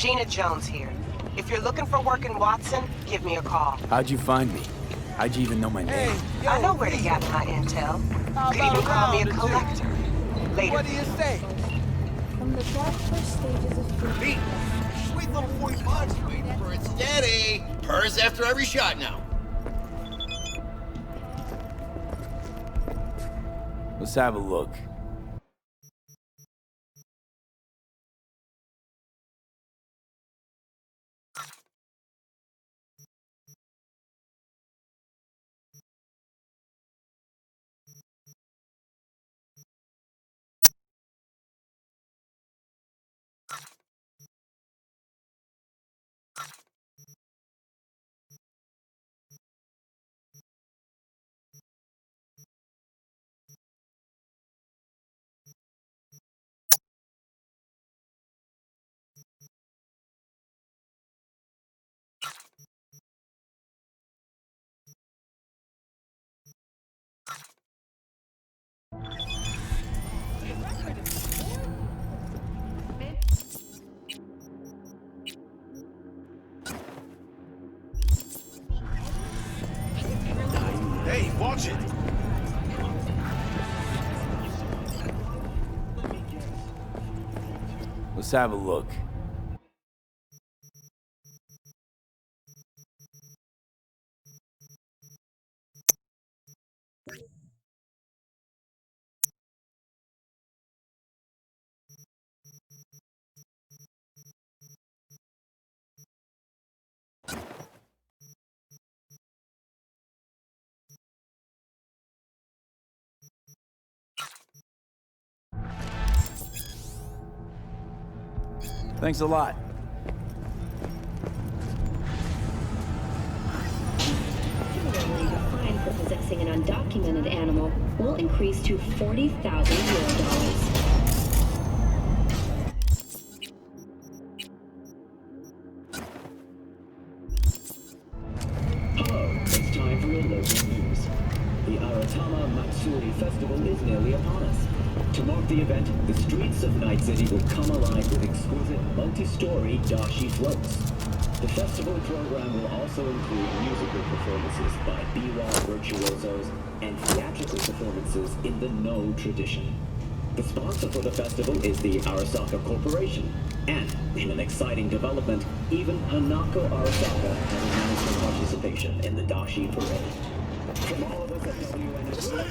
Gina Jones here. If you're looking for work in Watson, give me a call. How'd you find me? How'd you even know my name? Hey, yo, I know where to Lee. gather my intel. How Could about even call me a round or two? collector. Later. What do you say? From the dark first stages of fear. Pete, sweet little 40 bucks waiting for it steady. Purrs after every shot now. Let's have a look. Hey, watch it. Let's have a look. Thanks a lot. Similarly, the fine for possessing an undocumented animal will increase to $40,000. Hello, it's time for your local news. The Aratama Matsuri Festival is nearly upon us. To mark the event, the streets of Night City will come alive with exquisite multi-story dashi floats. The festival program will also include musical performances by biwa virtuosos and theatrical performances in the No tradition. The sponsor for the festival is the Arasaka Corporation, and in an exciting development, even Hanako Arasaka has announced her participation in the dashi parade. From all of us at WNSP,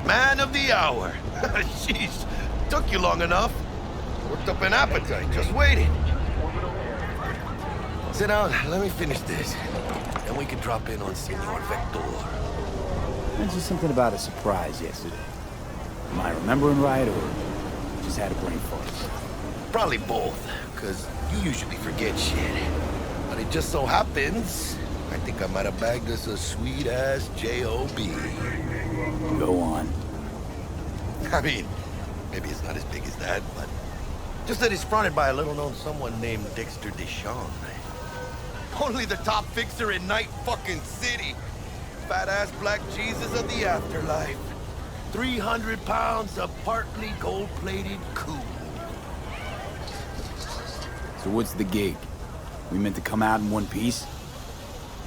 Man of the hour. Jeez, took you long enough. Worked up an appetite, just waiting. Sit down, let me finish this. Then we can drop in on Senor Vector. Mentioned something about a surprise yesterday. Am I remembering right, or just had a brain fart? Probably both, because you usually forget shit. But it just so happens, I think I might have bagged us a sweet-ass J.O.B. Go on. I mean, maybe it's not as big as that, but just that it's fronted by a little-known someone named Dexter Deshawn. Only the top fixer in Night fucking City. Fat-ass black Jesus of the afterlife. 300 pounds of partly gold-plated cool. So what's the gig? We meant to come out in one piece?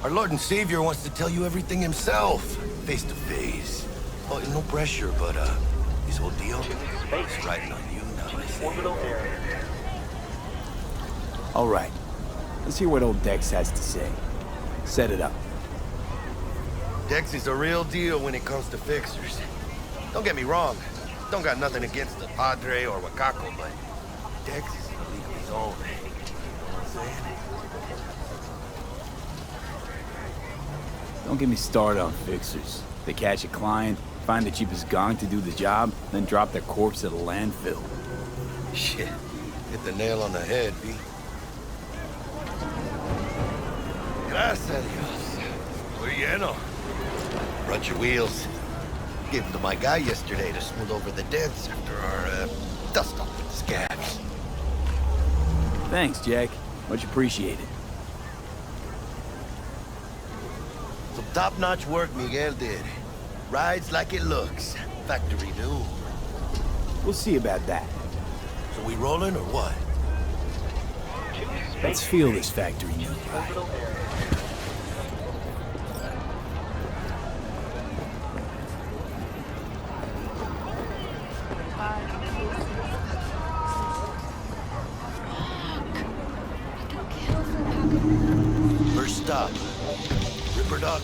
Our Lord and Savior wants to tell you everything himself, face to face. Oh, no pressure, but this whole deal is riding on you now, I say. All right. Let's hear what old Dex has to say. Set it up. Dex is a real deal when it comes to fixers. Don't get me wrong. Don't got nothing against the Padre or Wakako, but Dex is in a league of his own. You know what I'm saying? Don't get me started on fixers. They catch a client, find the cheapest gong to do the job, then drop their corpse at a landfill. Shit. Hit the nail on the head, B. Gracias a Dios. Muy lleno. Run your wheels. Gave them to my guy yesterday to smooth over the dents after our, dust off with the scabs. Thanks, Jack. Much appreciated. Some top-notch work Miguel did. Rides like it looks. Factory new. We'll see about that. So we rolling or what? Let's feel this factory new ride. First stop. Ripper Doc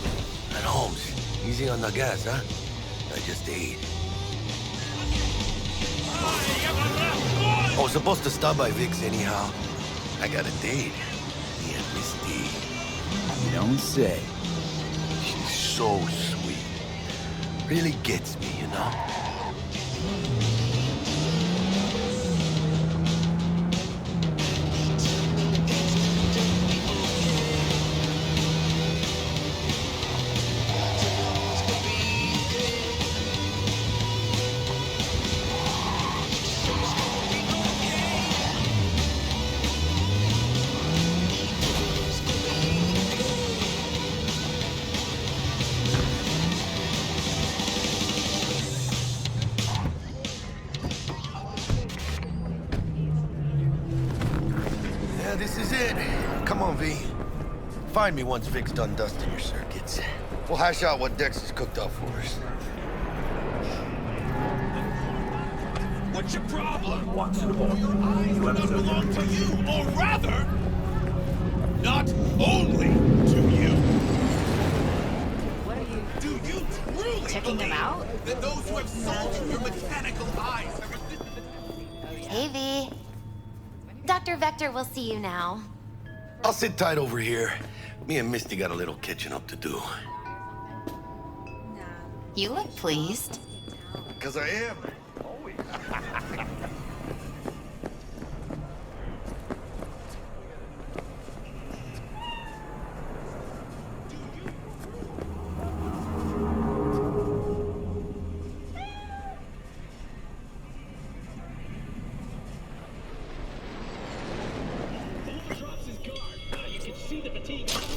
and Holmes. Easy on the gas, huh? I just ate. I was supposed to stop by Vic's anyhow. I got a date. Me and Misty. You don't say. She's so sweet. Really gets me, you know? This is it. Come on, V. Find me once Vic's done dusting your circuits. We'll hash out what Dex has cooked up for us. What's your problem? Your eyes do not belong to you, or rather, not only to you. What are you Do you truly checking them out? that those who have sold you your mechanical eyes have Hey, V. Dr. Vector will see you now. I'll sit tight over here. Me and Misty got a little catching up to do. You look pleased. Because I am.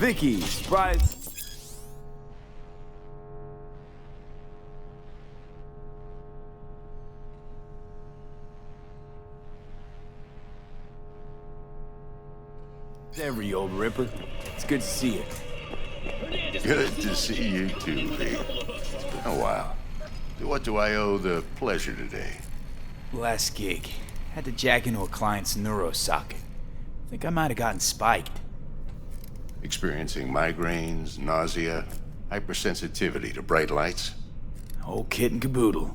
Vicky, surprise. Every old Ripper. It's good to see you. Good to see you too, V. It's been a while. What do I owe the pleasure today? Last gig. Had to jack into a client's neuro socket. Think I might have gotten spiked. Experiencing migraines, nausea, hypersensitivity to bright lights? Whole kit and caboodle.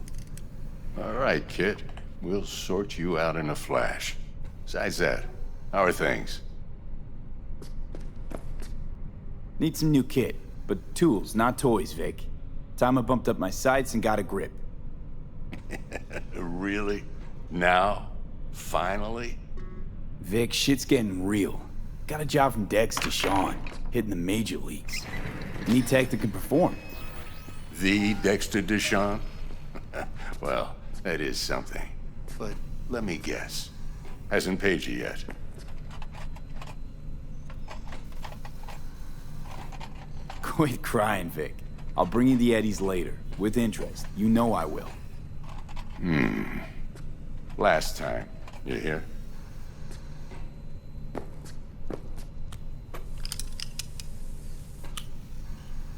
All right, kid. We'll sort you out in a flash. Besides that, how are things? Need some new kit, but tools, not toys, Vic. Time I bumped up my sights and got a grip. Really? Now? Finally? Vic, shit's getting real. Got a job from Dex to Sean, hitting the major leagues. Need tech that can perform. The Dexter Deshawn? Well, that is something. But let me guess. Hasn't paid you yet. Quit crying, Vic. I'll bring you the Eddies later, with interest. You know I will. Last time. You hear?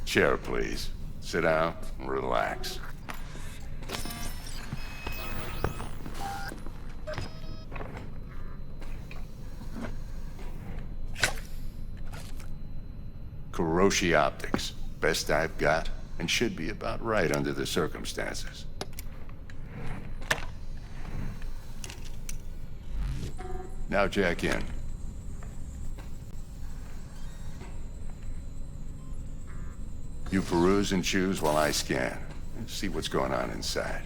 Chair, please. Sit down and relax. Kuroshi Optics. Best I've got, and should be about right under the circumstances. Now jack in. You peruse and choose while I scan. See what's going on inside.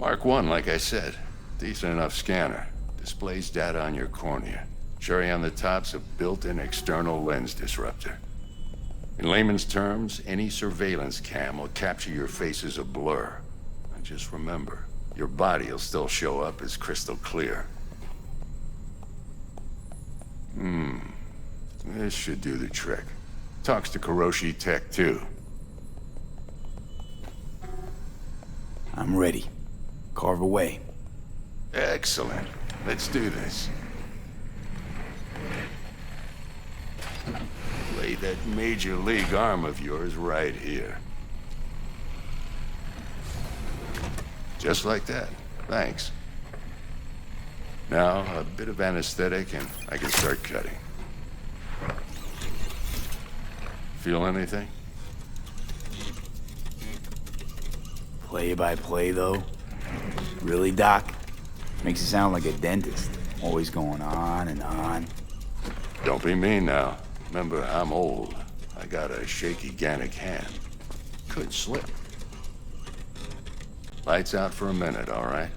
Mark 1, like I said. Decent enough scanner. Displays data on your cornea. Cherry on the top's a built-in external lens disruptor. In layman's terms, any surveillance cam will capture your face as a blur. And just remember, your body will still show up as crystal clear. This should do the trick. Talks to Kuroshi Tech, too. I'm ready. Carve away. Excellent. Let's do this. Lay that major league arm of yours right here. Just like that. Thanks. Now, a bit of anesthetic and I can start cutting. Feel anything? Play by play, though? Really, Doc? Makes it sound like a dentist. Always going on and on. Don't be mean now. Remember, I'm old. I got a shaky Gannic hand. Could slip. Lights out for a minute, all right?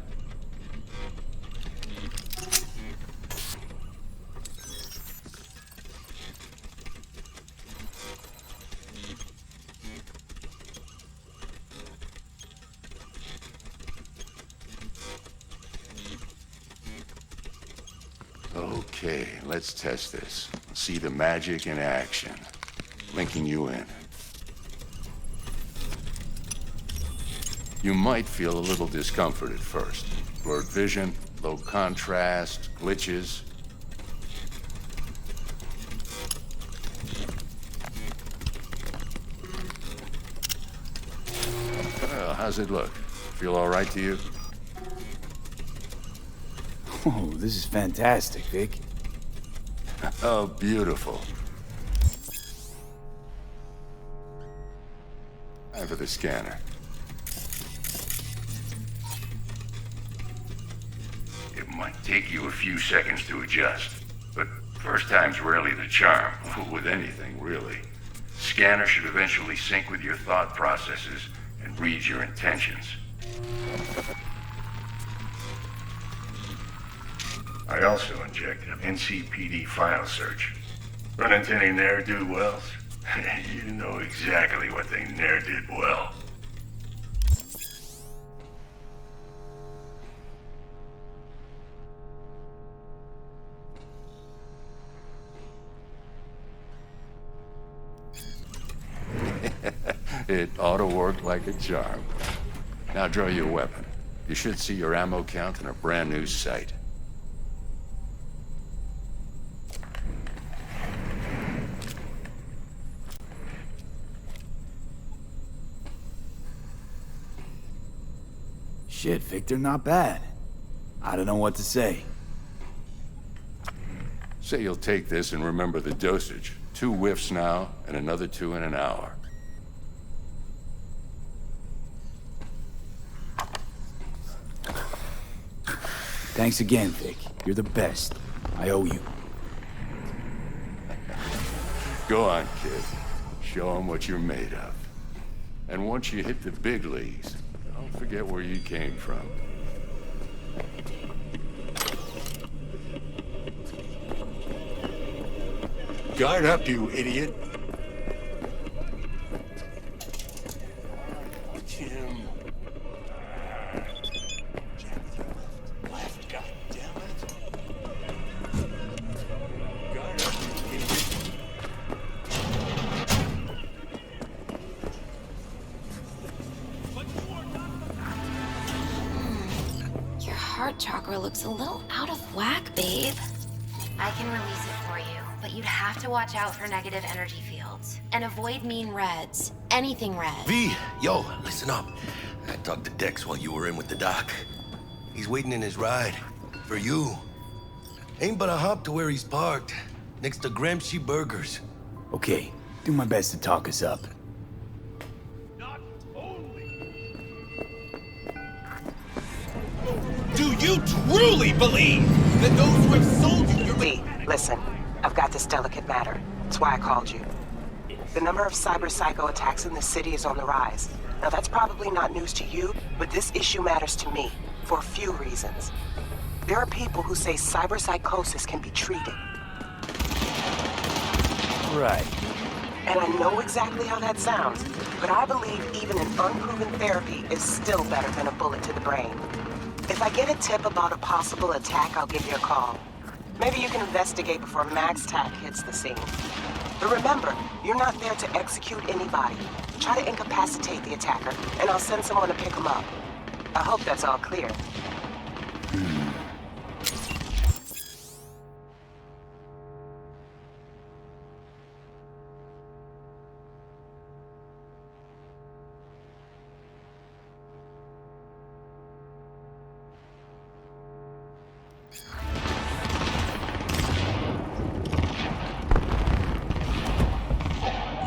Okay, let's test this. See the magic in action. Linking you in. You might feel a little discomfort at first. Blurred vision, low contrast, glitches. Well, how's it look? Feel all right to you? Oh, this is fantastic, Vic. Oh, beautiful. Time for the scanner. It might take you a few seconds to adjust, but first time's rarely the charm, with anything, really. Scanner should eventually sync with your thought processes and read your intentions. I also injected an NCPD file search. Run into any ne'er-do-wells? You know exactly what they ne'er did well. It ought to work like a charm. Now draw your weapon. You should see your ammo count in a brand new sight. Shit, Victor, not bad. I don't know what to say. Say you'll take this and remember the dosage. 2 whiffs now, and another 2 in an hour. Thanks again, Vic. You're the best. I owe you. Go on, kid. Show them what you're made of. And once you hit the big leagues, don't forget where you came from. Guard up, you idiot. Jim. Left, goddammit. Guard up, you idiot. Your heart chakra looks a little out of whack, babe. I can release it for you, but you'd have to watch out for negative energy fields. And avoid mean reds. Anything red. V, yo, listen up. I talked to Dex while you were in with the doc. He's waiting in his ride. For you. Ain't but a hop to where he's parked. Next to Gramsci Burgers. Okay, do my best to talk us up. Not only. Do you truly believe that those who have sold you your... V, listen. I've got this delicate matter. That's why I called you. The number of cyber psycho attacks in the city is on the rise. Now that's probably not news to you, but this issue matters to me for a few reasons. There are people who say cyberpsychosis can be treated. Right. And I know exactly how that sounds, but I believe even an unproven therapy is still better than a bullet to the brain. If I get a tip about a possible attack, I'll give you a call. Maybe you can investigate before Max Tack hits the scene. But remember, you're not there to execute anybody. Try to incapacitate the attacker, and I'll send someone to pick him up. I hope that's all clear.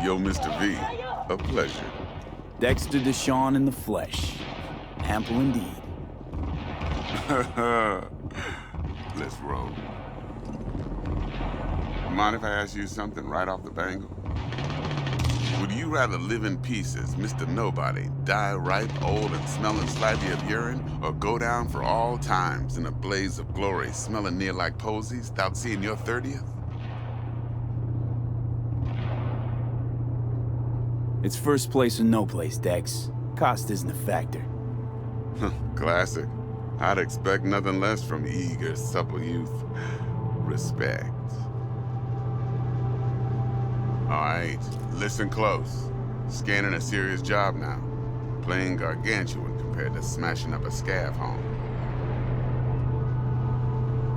Yo, Mr. V, a pleasure. Dexter Deshawn in the flesh. Ample indeed. Let's roll. Mind if I ask you something right off the bangle? Would you rather live in pieces, Mr. Nobody, die ripe, old, and smelling slightly of urine, or go down for all times in a blaze of glory, smelling near like posies, without seeing your 30th? It's first place or no place, Dex. Cost isn't a factor. Classic. I'd expect nothing less from eager, supple youth. Respect. All right, listen close. Scanning a serious job now. Playing gargantuan compared to smashing up a scav home.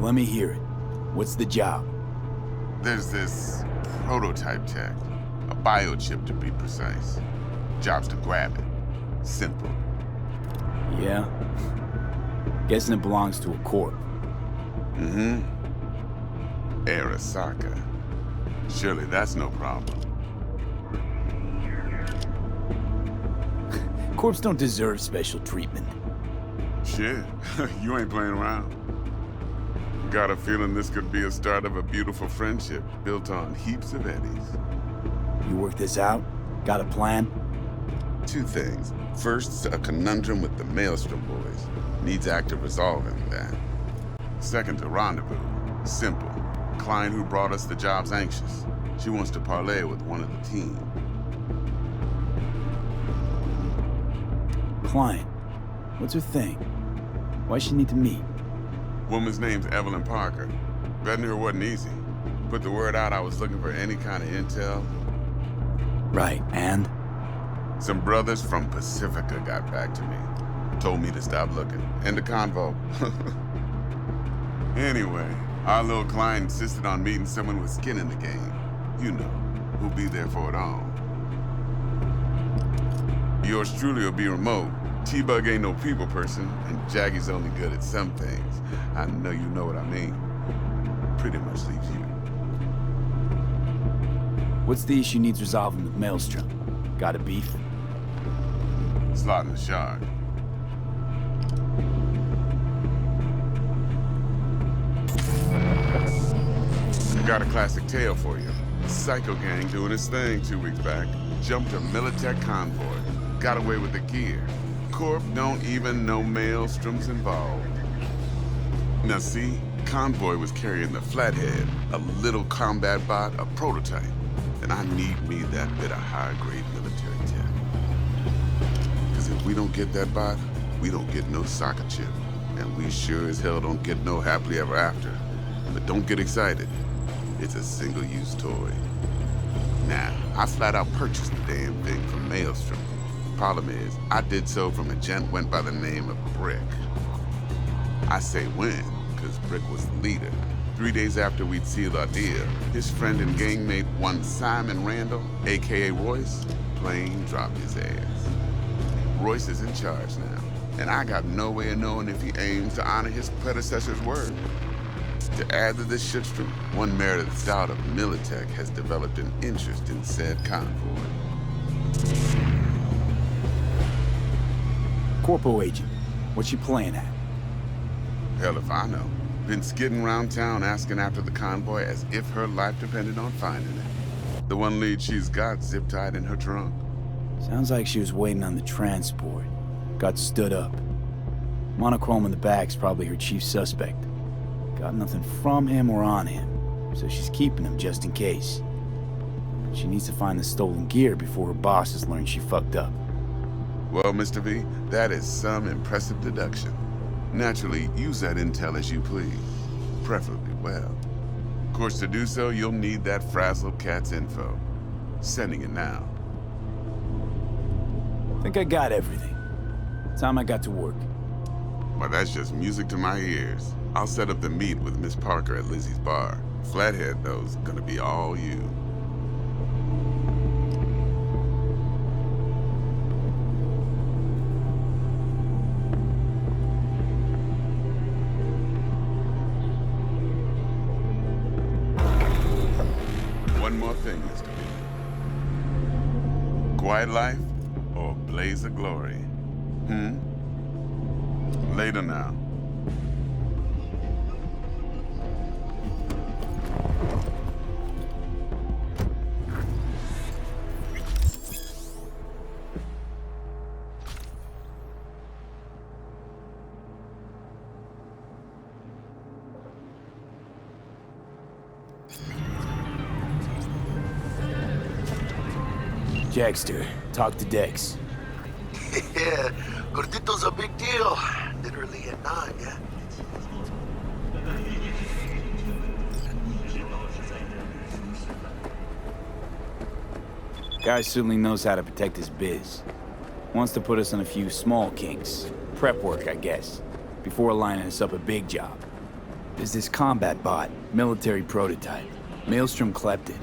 Let me hear it. What's the job? There's this prototype tech. A biochip, to be precise. Job's to grab it. Simple. Yeah? Guessing it belongs to a corp. Mm-hmm. Arasaka. Surely that's no problem. Corps don't deserve special treatment. Shit, you ain't playing around. Got a feeling this could be a start of a beautiful friendship built on heaps of eddies. You work this out? Got a plan? Two things. First, a conundrum with the Maelstrom boys. Needs active resolving that. Second, a rendezvous. Simple. Client who brought us the job's anxious. She wants to parlay with one of the team. Client? What's her thing? Why she need to meet? Woman's name's Evelyn Parker. Betting her wasn't easy. Put the word out I was looking for any kind of intel. Right, and? Some brothers from Pacifica got back to me. Told me to stop looking. End of convo. Anyway, our little client insisted on meeting someone with skin in the game. You know, who'll be there for it all. Yours truly will be remote. T-Bug ain't no people person, and Jaggy's only good at some things. I know you know what I mean. Pretty much leaves you. What's the issue needs resolving with Maelstrom? Got a beef? Slotting the shard. I got a classic tale for you. Psycho gang doing his thing 2 weeks back. Jumped a Militech convoy. Got away with the gear. Corp don't even know Maelstrom's involved. Now see, convoy was carrying the Flathead, a little combat bot, a prototype. And I need me that bit of high-grade military tech. Because if we don't get that bot, we don't get no soccer chip. And we sure as hell don't get no happily ever after. But don't get excited. It's a single-use toy. Now, I flat out purchased the damn thing from Maelstrom. Problem is, I did so from a gent went by the name of Brick. I say when, because Brick was the leader. 3 days after we'd sealed our deal, his friend and gangmate, one Simon Randall, a.k.a. Royce, plain dropped his ass. Royce is in charge now, and I got no way of knowing if he aims to honor his predecessor's word. To add to this shitstorm, one Meredith Stout of Militech has developed an interest in said convoy. Corpo agent. What's she playing at? Hell if I know. Been skidding around town asking after the convoy as if her life depended on finding it. The one lead she's got zip-tied in her trunk. Sounds like she was waiting on the transport. Got stood up. Monochrome in the back's probably her chief suspect. Got nothing from him or on him, so she's keeping him just in case. She needs to find the stolen gear before her bosses learn she fucked up. Well, Mr. V, that is some impressive deduction. Naturally, use that intel as you please. Preferably well. Of course, to do so, you'll need that frazzled cat's info. Sending it now. Think I got everything. Time I got to work. Well, that's just music to my ears. I'll set up the meet with Miss Parker at Lizzie's bar. Flathead, though's gonna be all you. One more thing, Mr. B. Quiet life or blaze of glory? Later now. Jackster, talk to Dex. Yeah, Gordito's a big deal. Literally and not, yeah. Guy certainly knows how to protect his biz. Wants to put us on a few small kinks. Prep work, I guess. Before lining us up a big job. There's this combat bot, military prototype. Maelstrom clept it.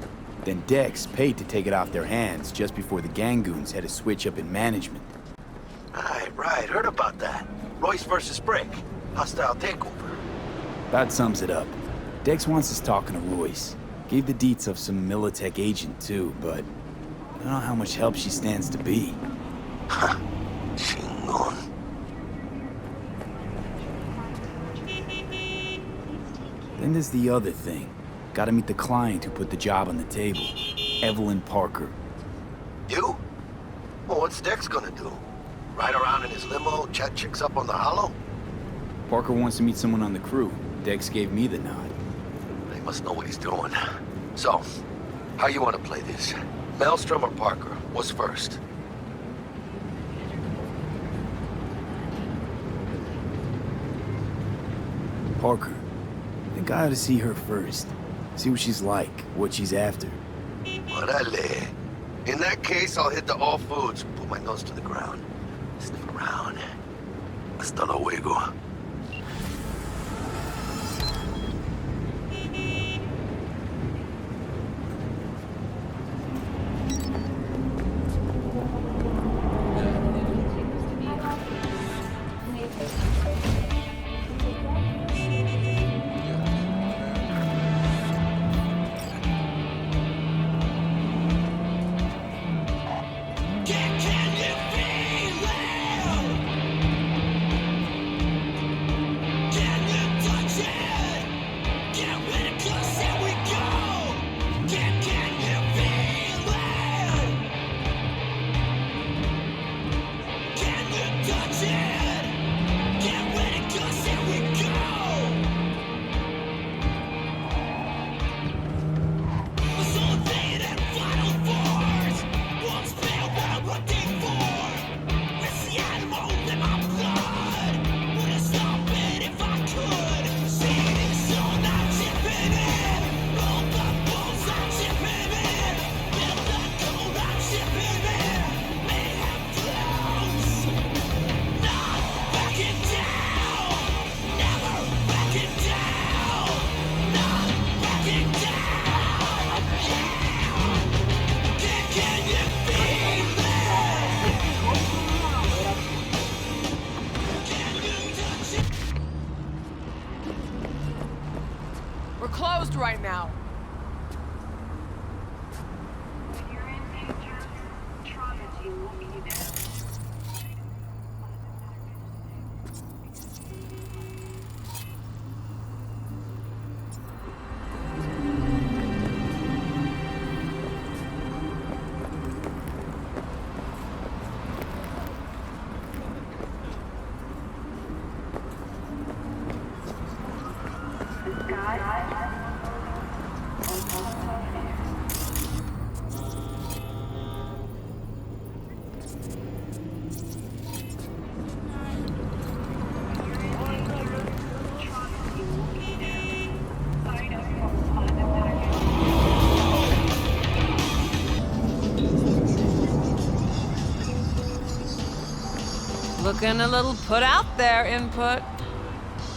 Then Dex paid to take it off their hands just before the Gangoons had a switch up in management. Right, heard about that. Royce versus Brick. Hostile takeover. About sums it up. Dex wants us talking to Royce. Gave the deets of some Militech agent too, but I don't know how much help she stands to be. Ha. Chingon. Then there's the other thing. Gotta meet the client who put the job on the table. Evelyn Parker. You? Well, what's Dex gonna do? Ride around in his limo, chat chicks up on the hollow? Parker wants to meet someone on the crew. Dex gave me the nod. He must know what he's doing. So, how you want to play this? Maelstrom or Parker? What's first? Parker. I think I ought to see her first. See what she's like, what she's after. Orale. In that case, I'll hit the all foods, put my nose to the ground. Sniff around. Hasta luego. Right now. Looking a little put out there, input.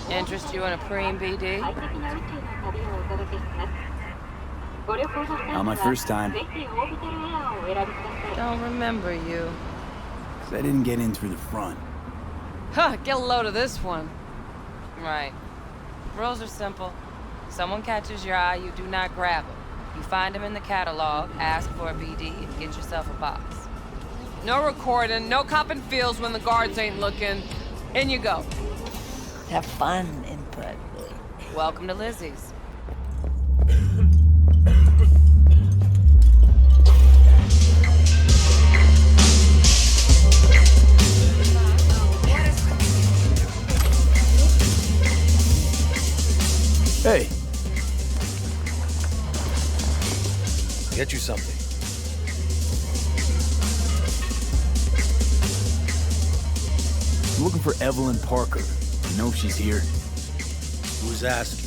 Interest you in a preem BD? Not my first time. Don't remember you. 'Cause I didn't get in through the front. Huh, get a load of this one. Right. Rules are simple. Someone catches your eye, you do not grab them. You find them in the catalog, ask for a BD, and get yourself a box. No recording, no copping feels when the guards ain't looking. In you go. Have fun, input. Welcome to Lizzie's. Hey. I'll get you something. I'm looking for Evelyn Parker. You know if she's here? Who's asking?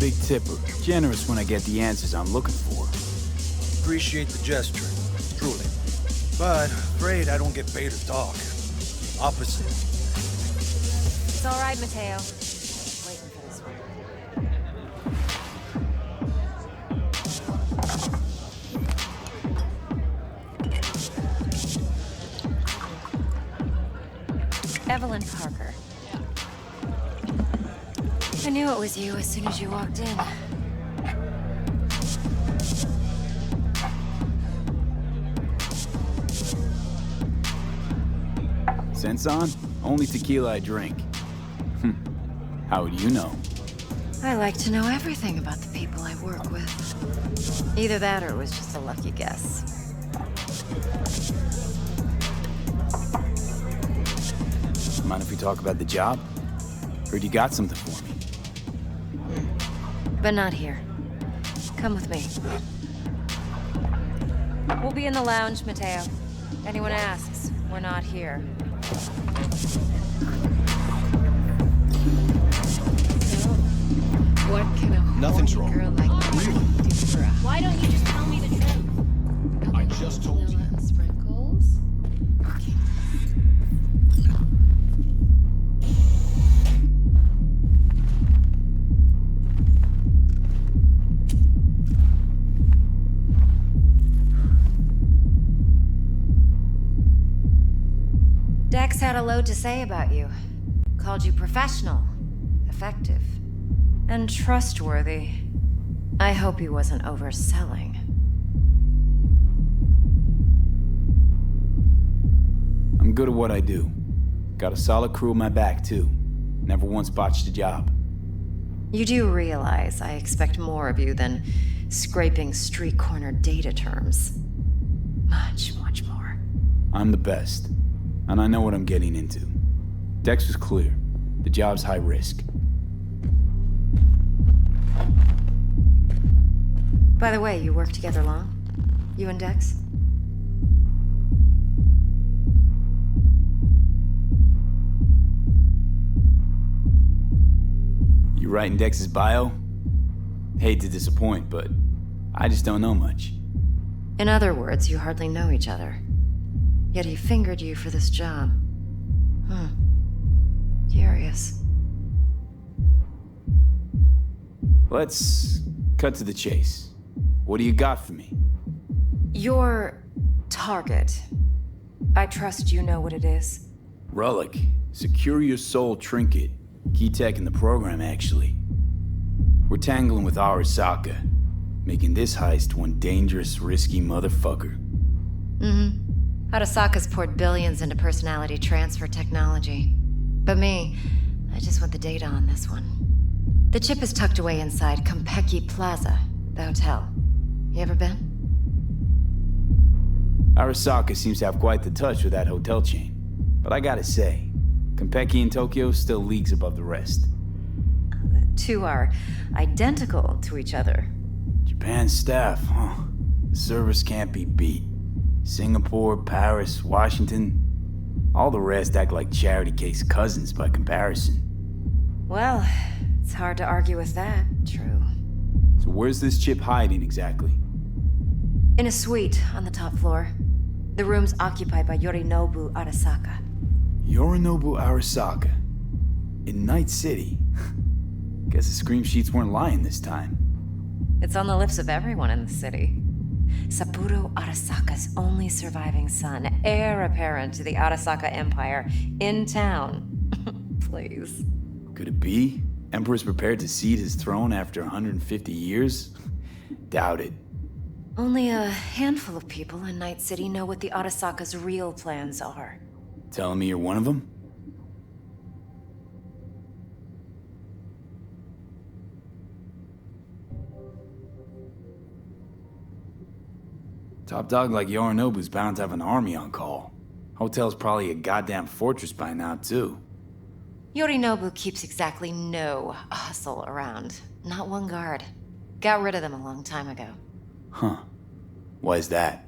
Big tipper. Generous when I get the answers I'm looking for. Appreciate the gesture, truly. But afraid I don't get paid to talk. Opposite. It's all right, Mateo. Waiting for this one. Evelyn Parker. I knew it was you as soon as you walked in. Sense on? Only tequila I drink. How would you know? I like to know everything about the people I work with. Either that or it was just a lucky guess. Mind if we talk about the job? Heard you got something for me. But not here. Come with me. We'll be in the lounge, Mateo. Anyone asks, we're not here. So, what can a Nothing's wrong. girl like you do for us? Why don't you just tell me the truth? I just told you. Sprinkles? Dex had a load to say about you. Called you professional, effective, and trustworthy. I hope he wasn't overselling. I'm good at what I do. Got a solid crew at my back, too. Never once botched a job. You do realize I expect more of you than scraping street corner data terms. Much, much more. I'm the best. And I know what I'm getting into. Dex was clear. The job's high risk. By the way, you work together long? You and Dex? You writing Dex's bio? Hate to disappoint, but I just don't know much. In other words, you hardly know each other. Yet he fingered you for this job. Curious. Let's cut to the chase. What do you got for me? Your target. I trust you know what it is. Relic. Secure your soul trinket. Key tech in the program, actually. We're tangling with Arasaka, making this heist one dangerous, risky motherfucker. Arasaka's poured billions into personality transfer technology. But me, I just want the data on this one. The chip is tucked away inside Compeki Plaza, the hotel. You ever been? Arasaka seems to have quite the touch with that hotel chain. But I gotta say, Konpeki and Tokyo still leagues above the rest. The two are identical to each other. Japan's staff, huh? The service can't be beat. Singapore, Paris, Washington. All the rest act like charity case cousins by comparison. Well, it's hard to argue with that. True. So where's this chip hiding exactly? In a suite on the top floor. The room's occupied by Yorinobu Arasaka. Yorinobu Arasaka? In Night City? Guess the scream sheets weren't lying this time. It's on the lips of everyone in the city. Saburo Arasaka's only surviving son, heir apparent to the Arasaka Empire, in town. Please. Could it be? Emperor's prepared to cede his throne after 150 years? Doubt it. Only a handful of people in Night City know what the Arasaka's real plans are. Telling me you're one of them? Top dog like Yorinobu's bound to have an army on call. Hotel's probably a goddamn fortress by now, too. Yorinobu keeps exactly no hustle around. Not one guard. Got rid of them a long time ago. Huh. Why is that?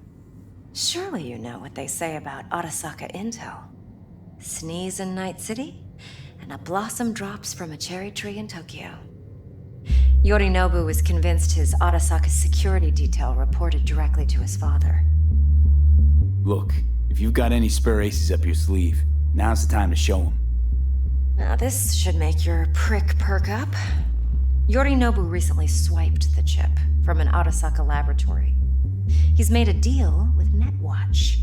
Surely you know what they say about Arasaka intel. Sneeze in Night City, and a blossom drops from a cherry tree in Tokyo. Yorinobu was convinced his Arasaka security detail reported directly to his father. Look, if you've got any spare aces up your sleeve, now's the time to show them. Now this should make your prick perk up. Yorinobu recently swiped the chip from an Arasaka laboratory. He's made a deal with Netwatch.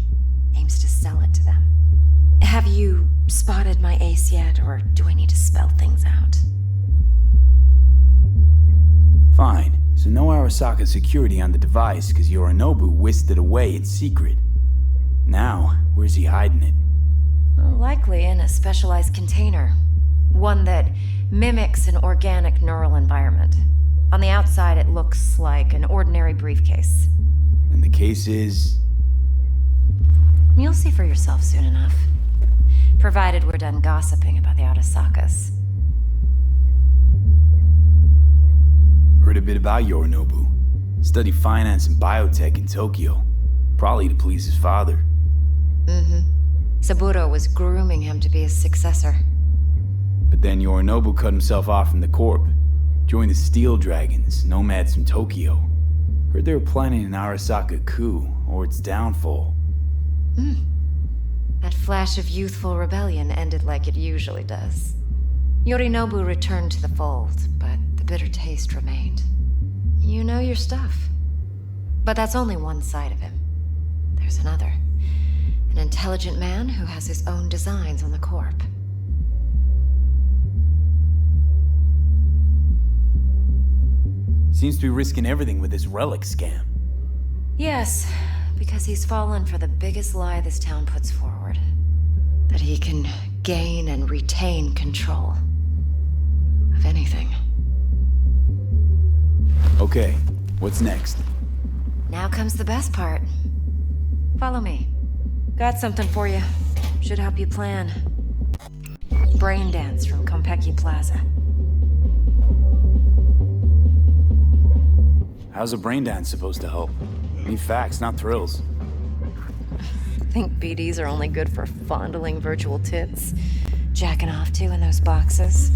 Aims to sell it to them. Have you spotted my ace yet, or do I need to spell things out? Fine. So no Arasaka security on the device, because Yorinobu whisked it away in secret. Now, where's he hiding it? Well, likely in a specialized container. One that mimics an organic neural environment. On the outside, it looks like an ordinary briefcase. And the case is? You'll see for yourself soon enough. Provided we're done gossiping about the Arasakas. Heard a bit about Yorinobu. Studied finance and biotech in Tokyo. Probably to please his father. Mm-hmm. Saburo was grooming him to be his successor. But then Yorinobu cut himself off from the Corp. Joined the Steel Dragons, nomads from Tokyo. Heard they were planning an Arasaka coup, or its downfall. That flash of youthful rebellion ended like it usually does. Yorinobu returned to the fold, but the bitter taste remained. You know your stuff. But that's only one side of him. There's another. An intelligent man who has his own designs on the Corp. Seems to be risking everything with this relic scam. Yes, because he's fallen for the biggest lie this town puts forward. That he can gain and retain control of anything. Okay, what's next? Now comes the best part. Follow me. Got something for you. Should help you plan. Brain dance from Konpeki Plaza. How's a brain dance supposed to help? Need facts, not thrills. Think BDs are only good for fondling virtual tits? Jacking off to in those boxes?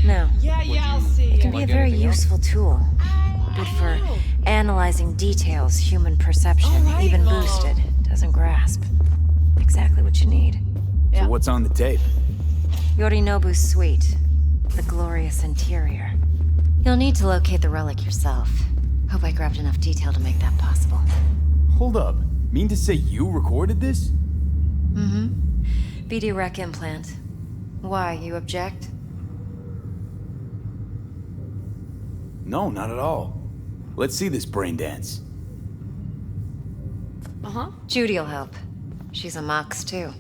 No. Yeah, I'll see. It can be a very useful tool. Good for analyzing details human perception, even boosted, doesn't grasp. Exactly what you need. So what's on the tape? Yorinobu's suite. The glorious interior. You'll need to locate the relic yourself. Hope I grabbed enough detail to make that possible. Hold up. Mean to say you recorded this? Mm-hmm. BD rec implant. Why, you object? No, not at all. Let's see this brain dance. Uh-huh. Judy'll help. She's a Mox, too.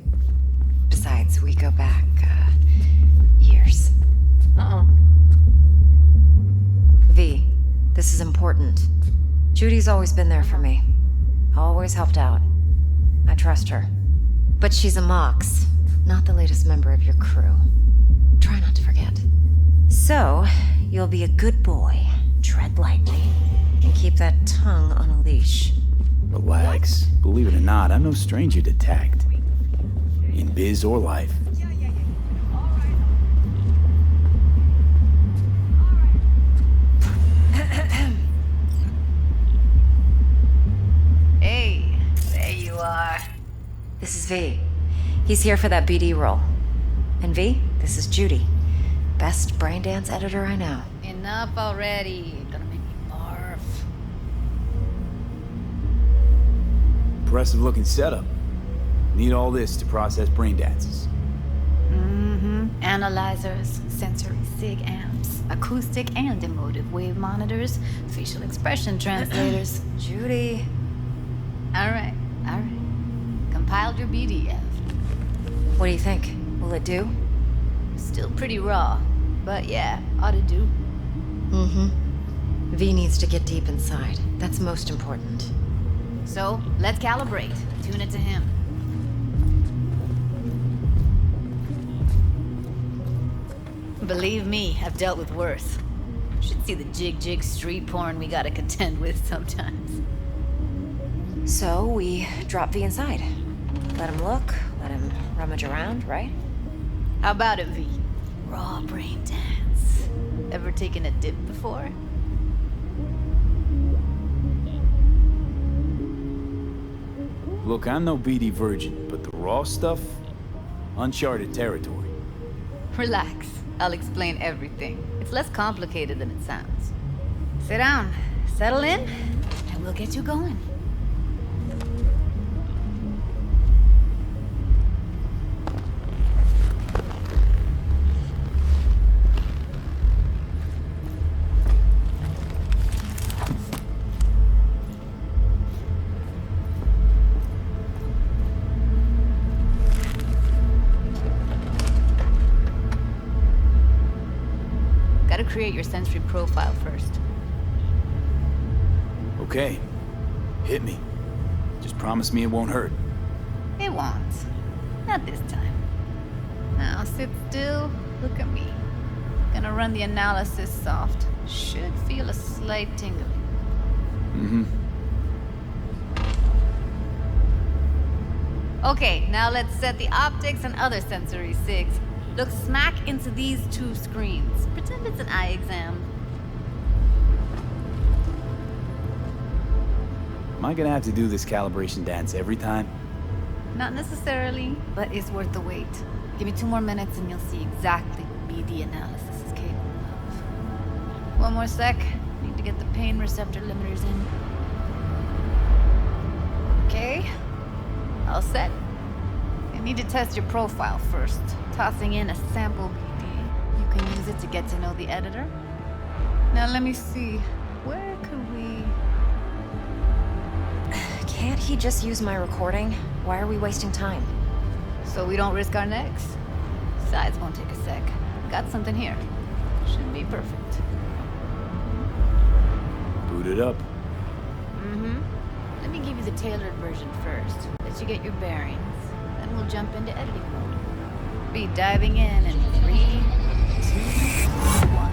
Besides, we go back, years. V, this is important. Judy's always been there for me. Always helped out. I trust her. But she's a Mox. not the latest member of your crew. Try not to forget. So, you'll be a good boy, tread lightly, and keep that tongue on a leash. Relax. Believe it or not, I'm no stranger to tact. In biz or life. Hey, there you are. This is V. He's here for that BD role. And V, this is Judy. Best braindance editor I know. Enough already. Gonna make me barf. Impressive looking setup. Need all this to process brain dances. Analyzers, sensory sig amps, acoustic and emotive wave monitors, facial expression translators. Judy. All right. Compiled your BDF. What do you think? Will it do? Still pretty raw, but yeah, ought to do. V needs to get deep inside. That's most important. So, let's calibrate. Tune it to him. Believe me, I've dealt with worse. Should see the jig street porn we gotta contend with sometimes. So, we drop V inside. Let him look, let him rummage around, right? How about it, V? Raw brain dance. Ever taken a dip before? Look, I'm no BD virgin, but the raw stuff? Uncharted territory. Relax. I'll explain everything. It's less complicated than it sounds. Sit down, settle in, and we'll get you going. Gotta create your sensory profile first. Okay. Hit me. Just promise me it won't hurt. It won't. Not this time. Now sit still, look at me. Gonna run the analysis soft. Should feel a slight tingling. Okay, now let's set the optics and other sensory sigs. Look smack into these two screens. Pretend it's an eye exam. Am I gonna have to do this calibration dance every time? Not necessarily, but it's worth the wait. Give me 2 more minutes and you'll see exactly what BD analysis is capable of. 1 more sec. Need to get the pain receptor limiters in. Okay. All set. You need to test your profile first. Tossing in a sample BD. You can use it to get to know the editor. Now let me see. Where could we... Can't he just use my recording? Why are we wasting time? So we don't risk our necks. Besides, won't take a sec. Got something here. Should be perfect. Boot it up. Let me give you the tailored version first. Let you get your bearings. Then we'll jump into editing mode. Be diving in 3, 2, 1.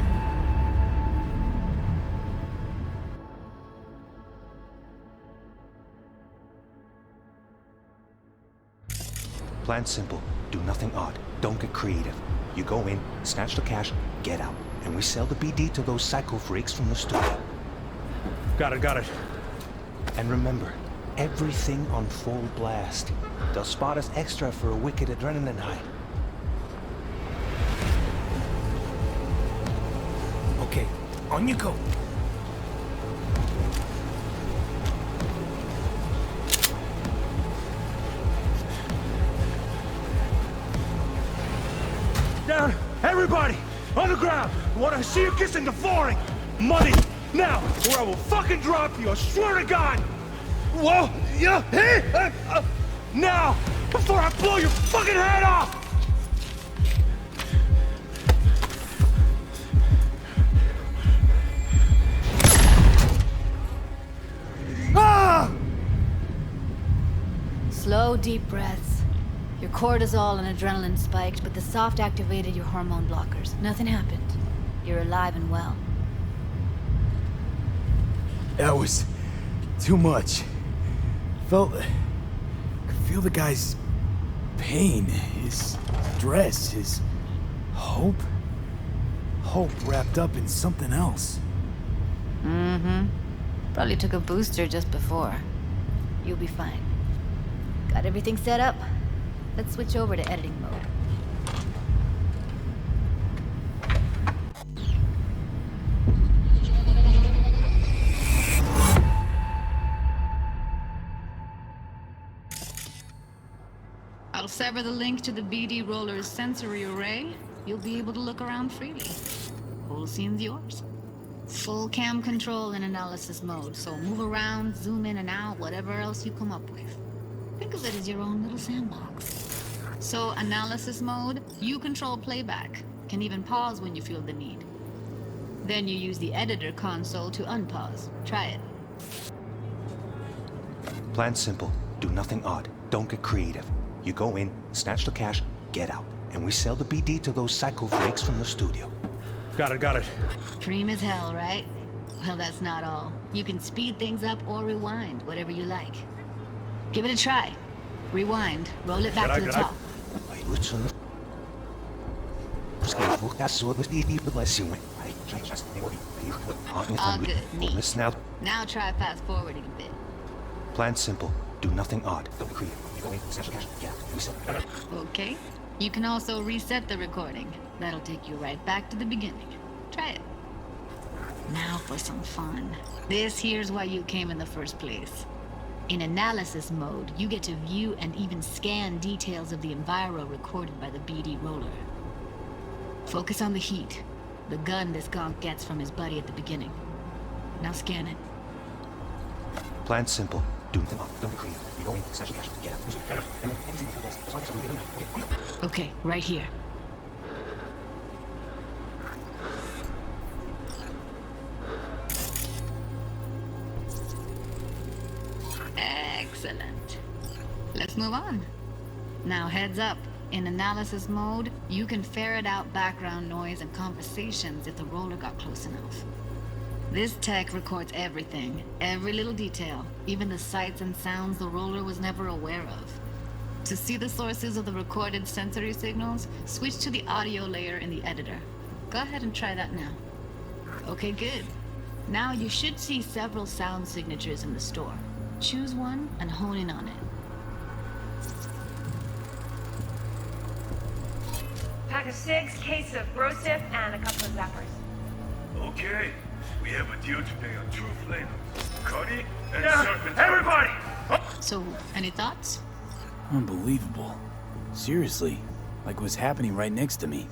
Plan simple. Do nothing odd. Don't get creative. You go in, snatch the cash, get out. And we sell the BD to those psycho freaks from the studio. Got it. And remember, everything on full blast. They'll spot us extra for a wicked adrenaline high. Okay, on you go. Down! Everybody! On the ground! I want to see you kissing the flooring! Money! Now! Or I will fucking drop you! I swear to God! Whoa! Yeah! Hey! Now! Before I blow your fucking head off! Slow, deep breaths. Your cortisol and adrenaline spiked, but the soft activated your hormone blockers. Nothing happened. You're alive and well. That was too much. Could feel the guy's pain, his stress, his hope. Hope wrapped up in something else. Mm-hmm. Probably took a booster just before. You'll be fine. Got everything set up? Let's switch over to editing mode. I'll sever the link to the BD Roller's sensory array. You'll be able to look around freely. Whole scene's yours. Full cam control in analysis mode, so move around, zoom in and out, whatever else you come up with. Think of it as your own little sandbox. So, analysis mode, you control playback. Can even pause when you feel the need. Then you use the editor console to unpause. Try it. Plan simple. Do nothing odd. Don't get creative. You go in, snatch the cash, get out. And we sell the BD to those psycho freaks from the studio. Got it. Dream as hell, right? Well, that's not all. You can speed things up or rewind, whatever you like. Give it a try. Rewind. Roll it back to the top. All good. Neat. Now try fast forwarding a bit. Plan simple. Do nothing odd. Don't create. Okay. You can also reset the recording. That'll take you right back to the beginning. Try it. Now for some fun. This here's why you came in the first place. In analysis mode, you get to view and even scan details of the enviro recorded by the BD Roller. Focus on the heat, the gun this gonk gets from his buddy at the beginning. Now scan it. Plan simple. Do nothing odd. Don't create. You go in, snatch the cash, get out. Okay, right here. Excellent. Let's move on. Now heads up. In analysis mode, you can ferret out background noise and conversations if the roller got close enough. This tech records everything, every little detail, even the sights and sounds the roller was never aware of. To see the sources of the recorded sensory signals, switch to the audio layer in the editor. Go ahead and try that now. Okay, good. Now you should see several sound signatures in the store. Choose one and hone in on it. Pack of 6, case of Brosif, and a couple of zappers. Okay. We have a deal today on 2 flavors. Cuddy and Serpent. Everybody! So, any thoughts? Unbelievable. Seriously, like what's happening right next to me.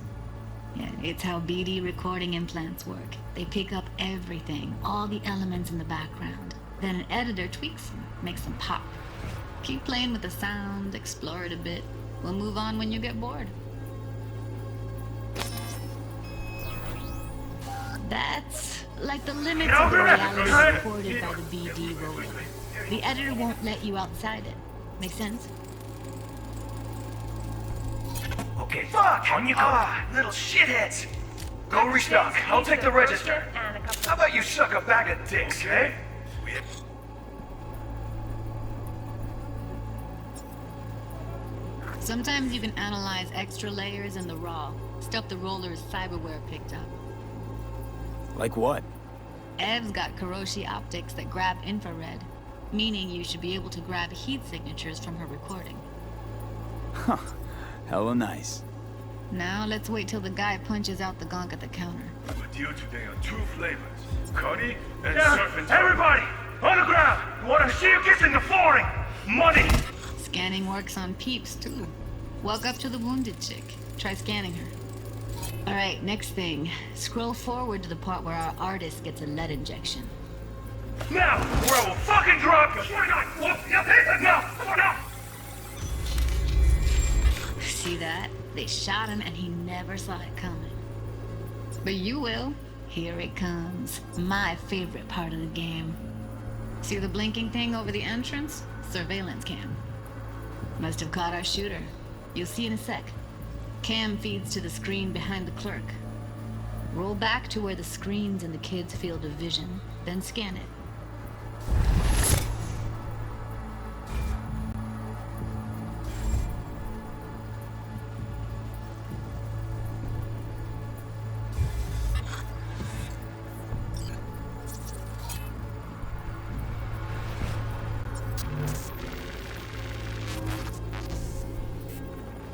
Yeah, it's how BD recording implants work. They pick up everything, all the elements in the background. Then an editor tweaks them, makes them pop. Keep playing with the sound, explore it a bit. We'll move on when you get bored. That's like the limits of the reality recorded by the BD Roller. The editor won't let you outside it. Make sense? Okay, fuck! On you go! Little shitheads! Go restock. I'll take the register. How about you suck a bag of dicks, eh? Sometimes you can analyze extra layers in the raw, stuff the roller's cyberware picked up. Like what? Ev's got Kiroshi optics that grab infrared, meaning you should be able to grab heat signatures from her recording. Huh. Hella nice. Now let's wait till the guy punches out the gonk at the counter. A deal today on 2 flavors. Cuddy and Serpent. Everybody! On the ground! You wanna see you kissing the flooring! Money! Scanning works on peeps, too. Walk up to the wounded chick. Try scanning her. Alright, next thing. Scroll forward to the part where our artist gets a lead injection. Now! Or I will fucking drop you! Now! See that? They shot him and he never saw it coming. But you will. Here it comes. My favorite part of the game. See the blinking thing over the entrance? Surveillance cam. Must have caught our shooter. You'll see in a sec. Cam feeds to the screen behind the clerk. Roll back to where the screen's in the kid's field of vision, then scan it.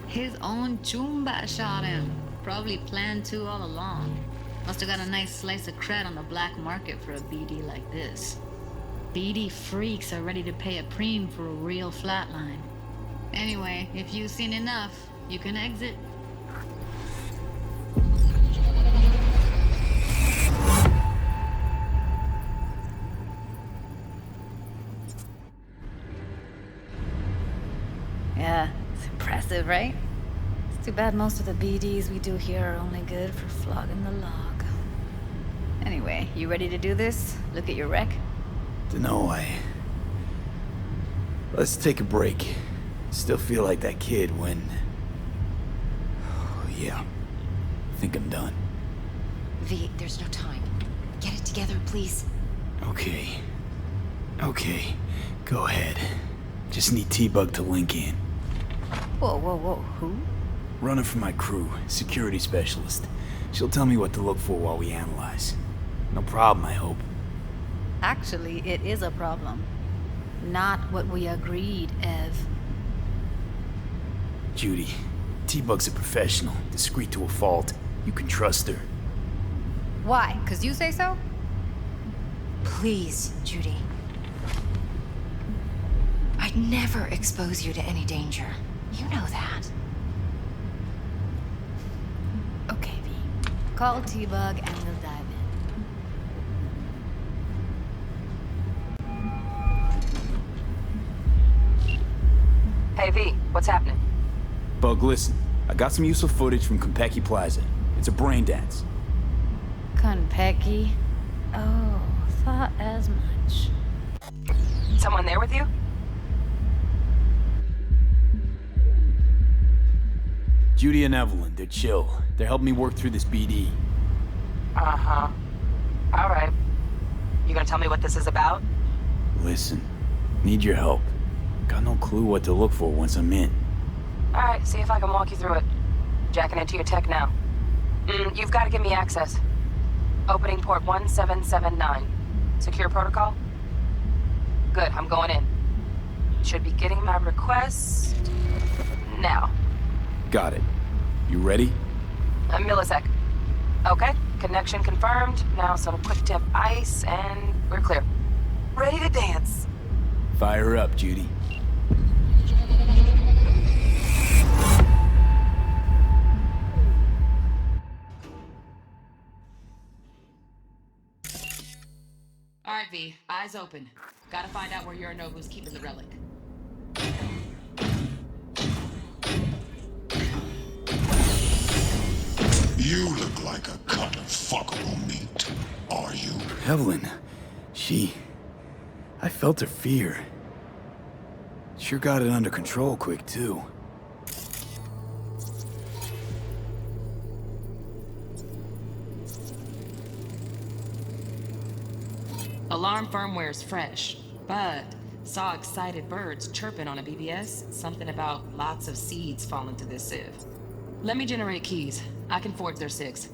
His own Chumba shot him. Probably planned to all along. Must have got a nice slice of cred on the black market for a BD like this. BD freaks are ready to pay a preem for a real flatline. Anyway, if you've seen enough, you can exit. Yeah, it's impressive, right? Too bad most of the BDs we do here are only good for flogging the log. Anyway, you ready to do this? Look at your rec? Dunno, Let's take a break. Still feel like that kid when... Oh, yeah. I think I'm done. V, there's no time. Get it together, please. Okay. Go ahead. Just need T-Bug to link in. Whoa, who? Runner for my crew, security specialist. She'll tell me what to look for while we analyze. No problem, I hope. Actually, it is a problem. Not what we agreed, Ev. Judy, T-Bug's a professional, discreet to a fault. You can trust her. Why? 'Cause you say so? Please, Judy. I'd never expose you to any danger. You know that. Okay, V. Call T-Bug and we'll dive in. Hey, V, what's happening? Bug, listen. I got some useful footage from Konpeki Plaza. It's a brain dance. Konpeki? Oh, thought as much. Someone there with you? Judy and Evelyn, they're chill. They're helping me work through this BD. Uh-huh. All right. You gonna tell me what this is about? Listen, need your help. Got no clue what to look for once I'm in. All right, see if I can walk you through it. Jacking into your tech now. You've got to give me access. Opening port 1779. Secure protocol? Good, I'm going in. Should be getting my request now. Got it. You ready? A millisec. Okay, connection confirmed. Now some quick tip ice and we're clear. Ready to dance. Fire up, Judy. All right, V, eyes open. Gotta find out where Yorinobu's keeping the relic. You look like a cut of fuckable meat, are you? Evelyn, I felt her fear. Sure got it under control quick, too. Alarm firmware is fresh, but saw excited birds chirping on a BBS. Something about lots of seeds falling to this sieve. Let me generate keys. I can forge their SIGs.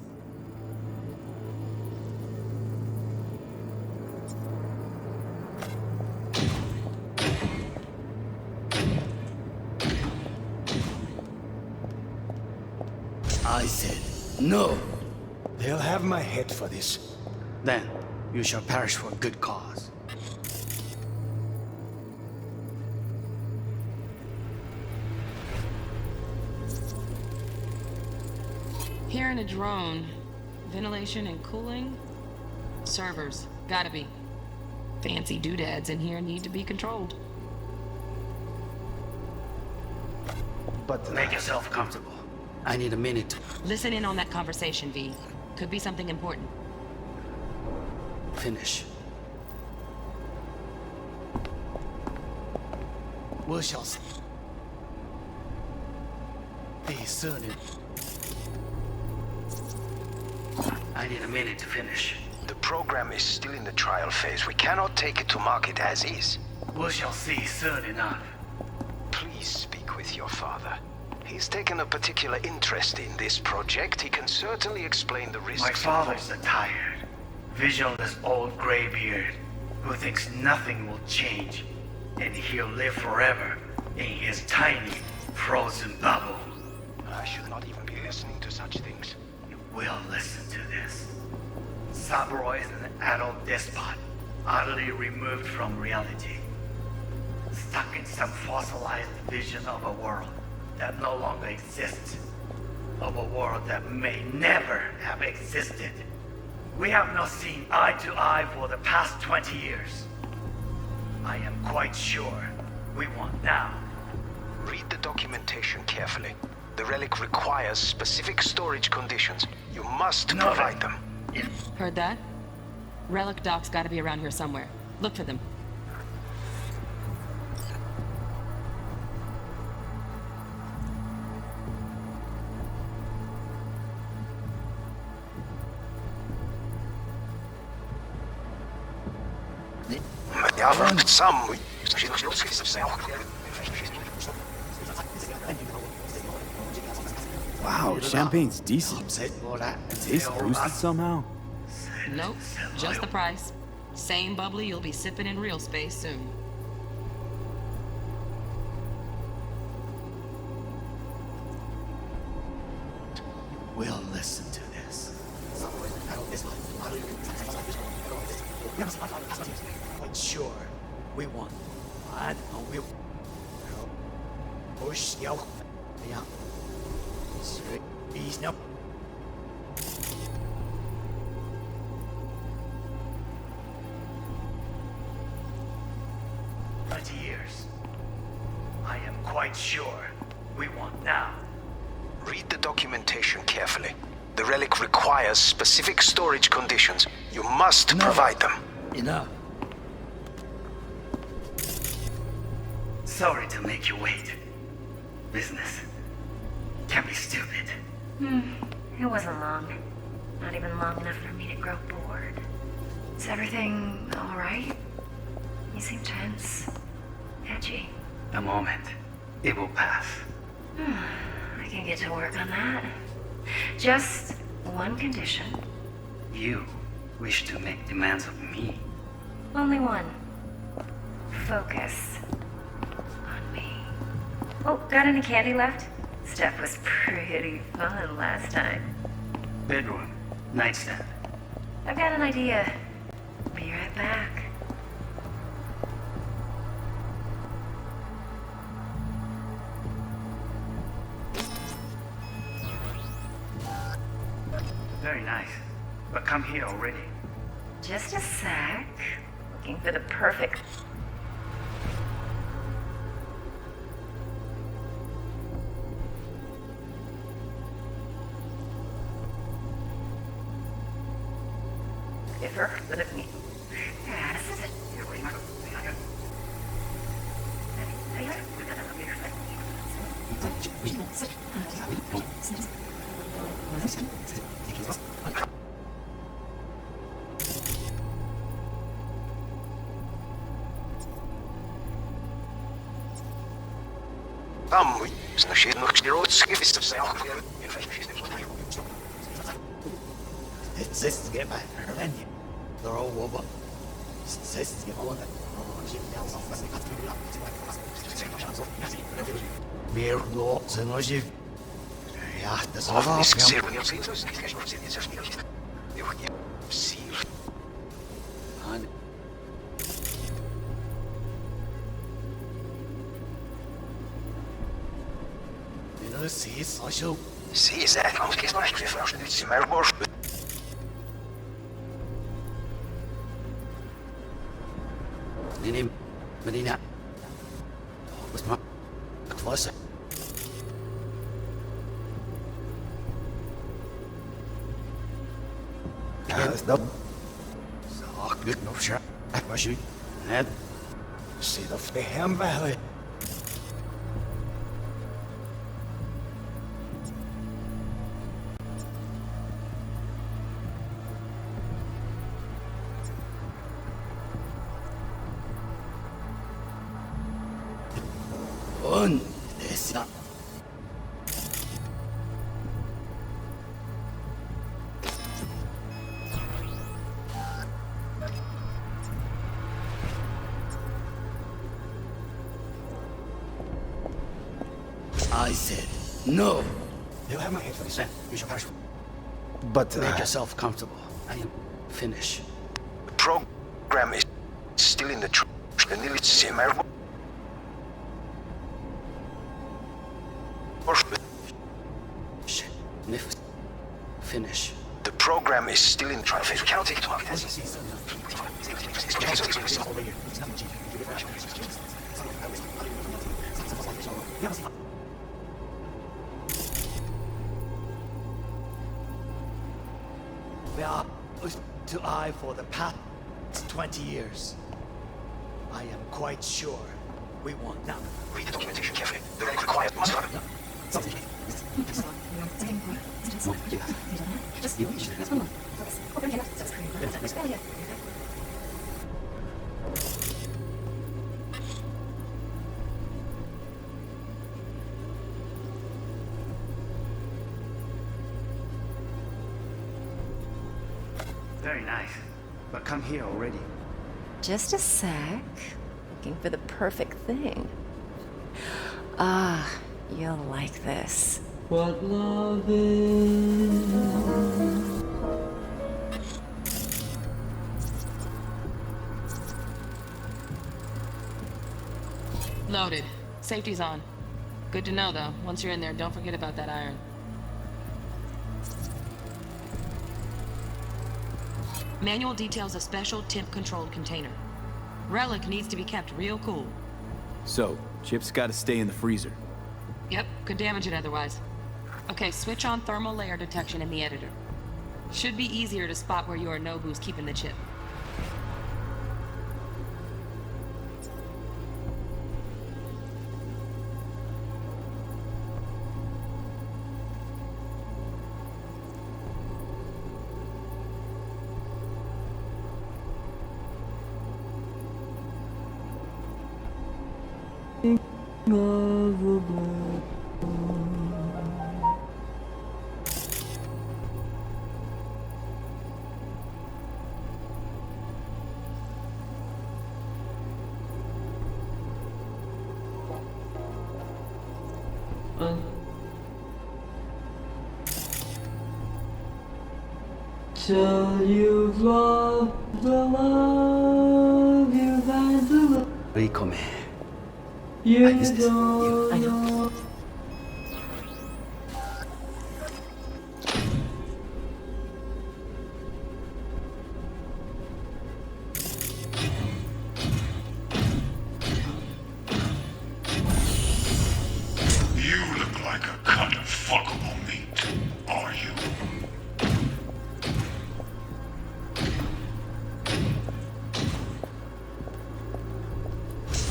I said no. They'll have my head for this. Then you shall perish for a good cause. Hearing a drone. Ventilation and cooling? Servers. Gotta be. Fancy doodads in here need to be controlled. But make yourself comfortable. I need a minute. Listen in on that conversation, V. Could be something important. Finish. We shall see. see soon. I need a minute to finish. The program is still in the trial phase. We cannot take it to market as is. We shall see soon enough. Please speak with your father. He's taken a particular interest in this project. He can certainly explain the risks. My father's a tired, visionless old graybeard who thinks nothing will change, and he'll live forever in his tiny, frozen bubble. I should not even be listening to such things. You will listen to this. Saburo is an adult despot, utterly removed from reality. Stuck in some fossilized vision of a world that no longer exists. Of a world that may never have existed. We have not seen eye to eye for the past 20 years. I am quite sure we want now. Read the documentation carefully. The relic requires specific storage conditions. You must provide them. Heard that? Relic docs gotta be around here somewhere. Look for them. Wow, champagne's decent. Taste boosted somehow? Nope, just the price. Same bubbly you'll be sipping in real space soon. We'll listen to this. Quite sure we want. I don't know. Push yo. Yeah. He's no. Years. I am quite sure we want now. Read the documentation carefully. The relic requires specific storage conditions. You must provide them. Enough. Sorry to make you wait. Business can be stupid. It wasn't long. Not even long enough for me to grow bored. Is everything all right? You seem tense. Edgy. A moment. It will pass. I can get to work on that. Just one condition. You wish to make demands of me. Only one. Focus on me. Oh, got any candy left? Stuff was pretty fun last time. Bedroom. Nightstand. I've got an idea. Be right back. Very nice. But come here already. Just a sec. Looking for the perfect... giver, but if me... Medina. Was my... Wat was het? Ja, is dat... Zo, goed nog scherp. Was je... Net... Zit op de hem bij. I said no. They'll have my head for this. You shall pass. But make yourself comfortable. I am finished. The program is still in the Finish. The program is still in trial phase. We cannot take it to market. We are to eye for the past 20 years. I am quite sure we want now. Read the documentation carefully. The required must have Very nice. But come here already. Just a sec. Looking for the perfect thing. Ah, you'll like this. What love is. Loaded. Safety's on. Good to know, though. Once you're in there, don't forget about that iron. Manual details a special temp-controlled container. Relic needs to be kept real cool. So, Chip's gotta stay in the freezer. Yep, could damage it otherwise. Okay, switch on thermal layer detection in the editor. Should be easier to spot where Yorinobu's keeping the chip. Till you've loved the love you've had to love. Ricome. You I don't. You look like a cut of fuckable meat, are you?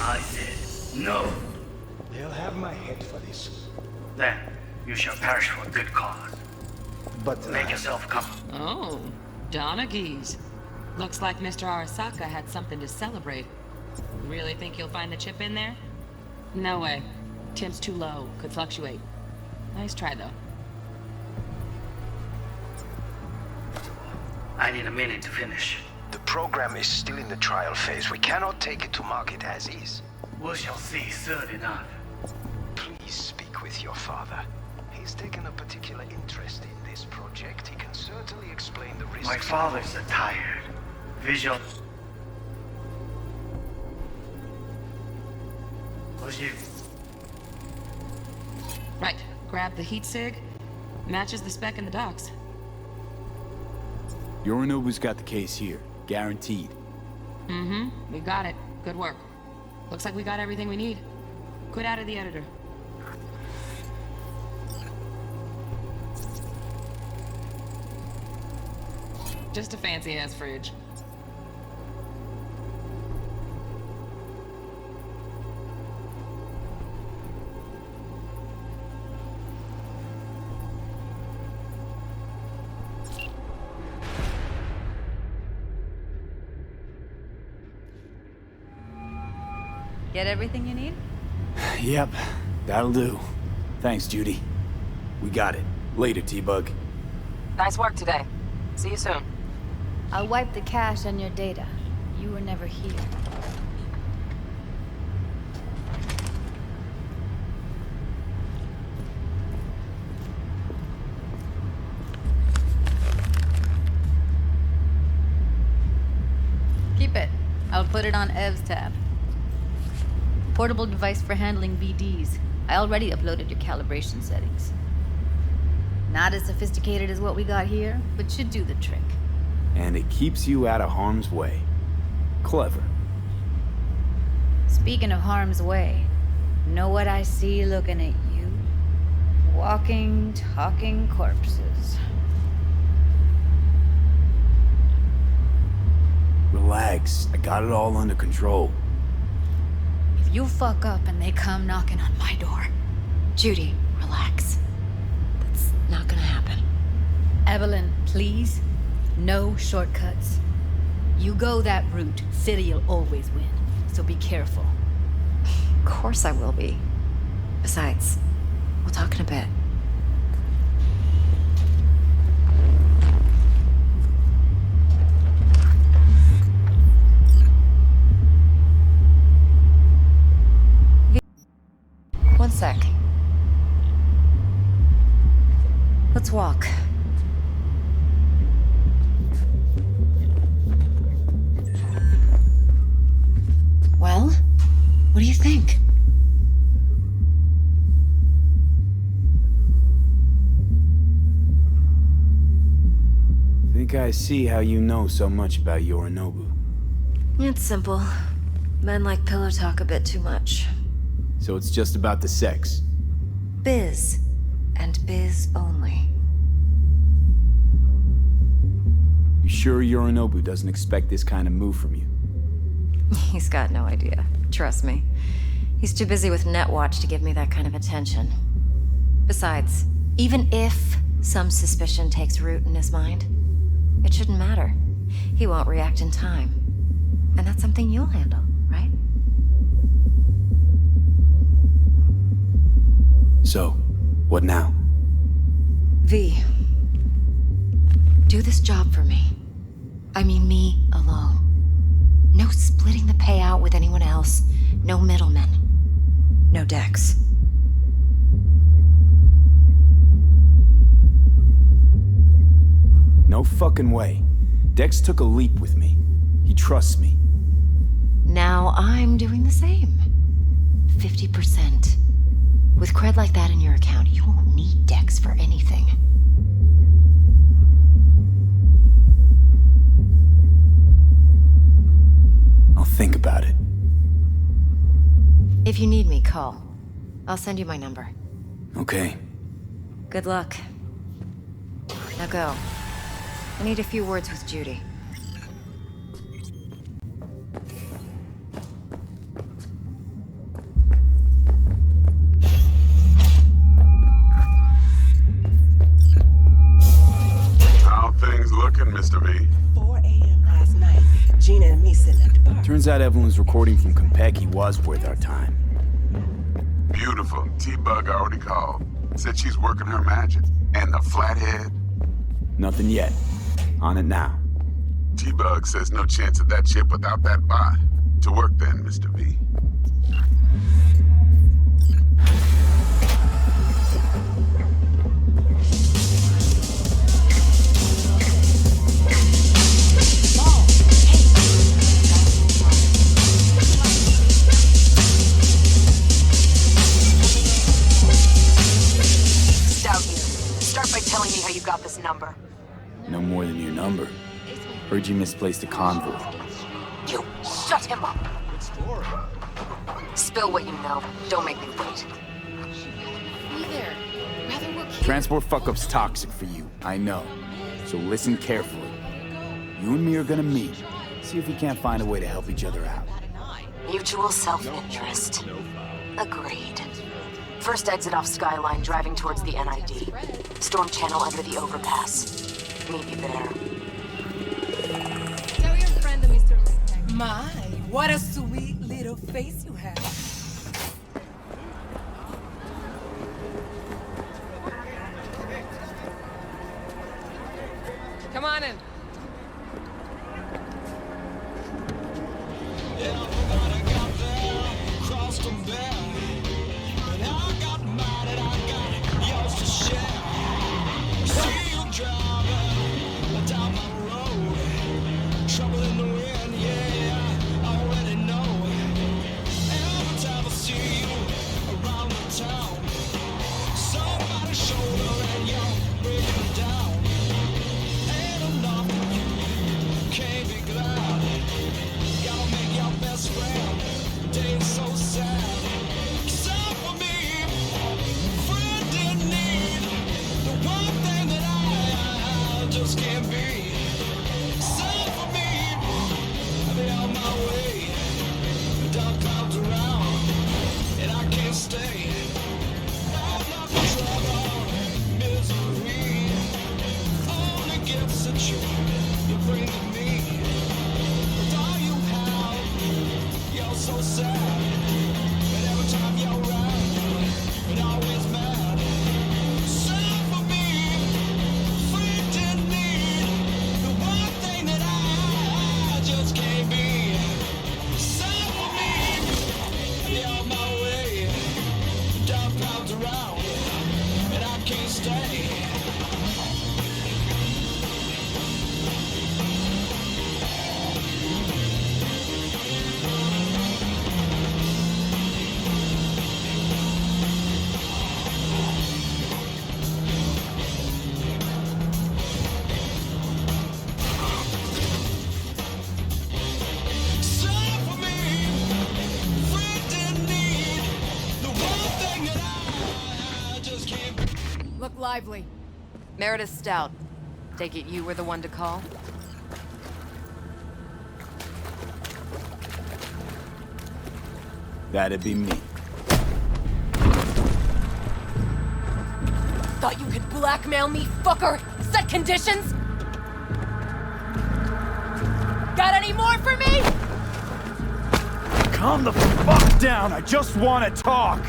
I said no. They'll have my head for this. Then you shall perish for a good cause. But make yourself comfortable. Oh, Donaghy's. Looks like Mr. Arasaka had something to celebrate. Really think you'll find the chip in there? No way. Temp's too low. Could fluctuate. Nice try, though. I need a minute to finish. The program is still in the trial phase. We cannot take it to market as is. We shall see soon enough. Please speak with your father. He's taken a particular interest in this project. He can certainly explain the risks. My father's a tired, visual. Was you? Right. Grab the heat sig. Matches the spec in the docks. Yorinobu's got the case here. Guaranteed. Mm-hmm. We got it. Good work. Looks like we got everything we need. Quit out of the editor. Just a fancy-ass fridge. Get everything you need? Yep, that'll do. Thanks, Judy. We got it. Later, T-Bug. Nice work today. See you soon. I'll wipe the cache and your data. You were never here. Keep it. I'll put it on Ev's tab. Portable device for handling BDs. I already uploaded your calibration settings. Not as sophisticated as what we got here, but should do the trick. And it keeps you out of harm's way. Clever. Speaking of harm's way, know what I see looking at you? Walking, talking corpses. Relax. I got it all under control. If you fuck up and they come knocking on my door... Judy, relax. That's not gonna happen. Evelyn, please. No shortcuts. You go that route, City'll always win. So be careful. Of course I will be. Besides, we'll talk in a bit. One sec. Let's walk. Well, what do you think? Think I see how you know so much about Yorinobu. It's simple. Men like pillow talk a bit too much. So it's just about the sex. Biz. And biz only. You sure Yorinobu doesn't expect this kind of move from you? He's got no idea. Trust me. He's too busy with Netwatch to give me that kind of attention. Besides, even if some suspicion takes root in his mind, it shouldn't matter. He won't react in time. And that's something you'll handle, right? So, what now? V. Do this job for me. I mean me alone. No splitting the payout with anyone else. No middlemen. No Dex. No fucking way. Dex took a leap with me. He trusts me. Now I'm doing the same. 50%. With cred like that in your account, you won't need Dex for anything. I'll think about it. If you need me, call. I'll send you my number. Okay. Good luck. Now go. I need a few words with Judy. How things looking, Mr. V? 4 a.m. last night, Gina and me sitting at the bar. Turns out Evelyn's recording from Konpeki was worth our time. Beautiful. T-Bug already called. Said she's working her magic. And the flathead? Nothing yet. On it now. T-Bug says no chance of that chip without that bot. To work then, Mr. V. Stout here. Start by telling me how you got this number. No more than your number. Heard you misplaced a convoy. You shut him up. Spill what you know. Don't make me wait. Either. Rather we'll keep... Transport fuck-up's toxic for you, I know. So listen carefully. You and me are gonna meet. See if we can't find a way to help each other out. Mutual self-interest. Agreed. First exit off Skyline, driving towards the NID. Storm channel under the overpass. Meet you there. Tell your friend, Mr. My, what a sweet little face you have. Come on in. Look lively. Meredith Stout. Take it you were the one to call? That'd be me. Thought you could blackmail me, fucker? Set conditions? Got any more for me? Calm the fuck down, I just want to talk!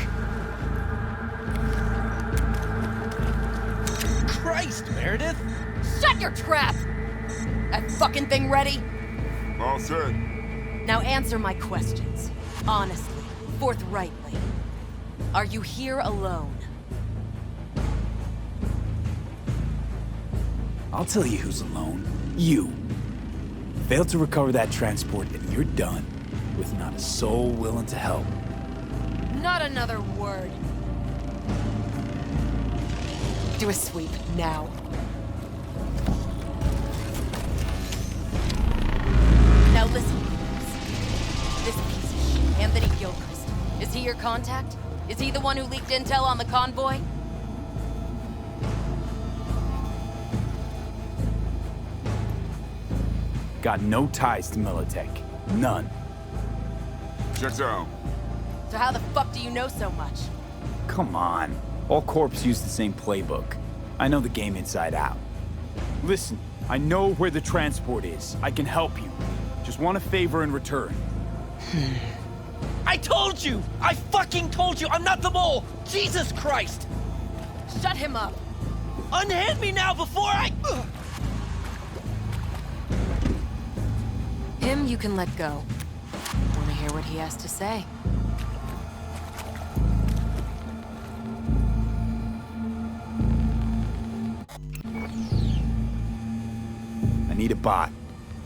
Christ, Meredith! Shut your trap! That fucking thing ready? All set. Now answer my questions. Honestly, forthrightly. Are you here alone? I'll tell you who's alone. You. Fail to recover that transport and you're done. With not a soul willing to help. Not another word. Do a sweep, now. Now listen, please. This piece of shit, Anthony Gilchrist. Is he your contact? Is he the one who leaked intel on the convoy? Got no ties to Militech. None. Checks out. So how the fuck do you know so much? Come on. All corps use the same playbook. I know the game inside out. Listen, I know where the transport is. I can help you. Just want a favor in return. I told you! I fucking told you! I'm not the mole! Jesus Christ! Shut him up! Unhand me now before I... Him you can let go. Wanna hear what he has to say? I need a bot.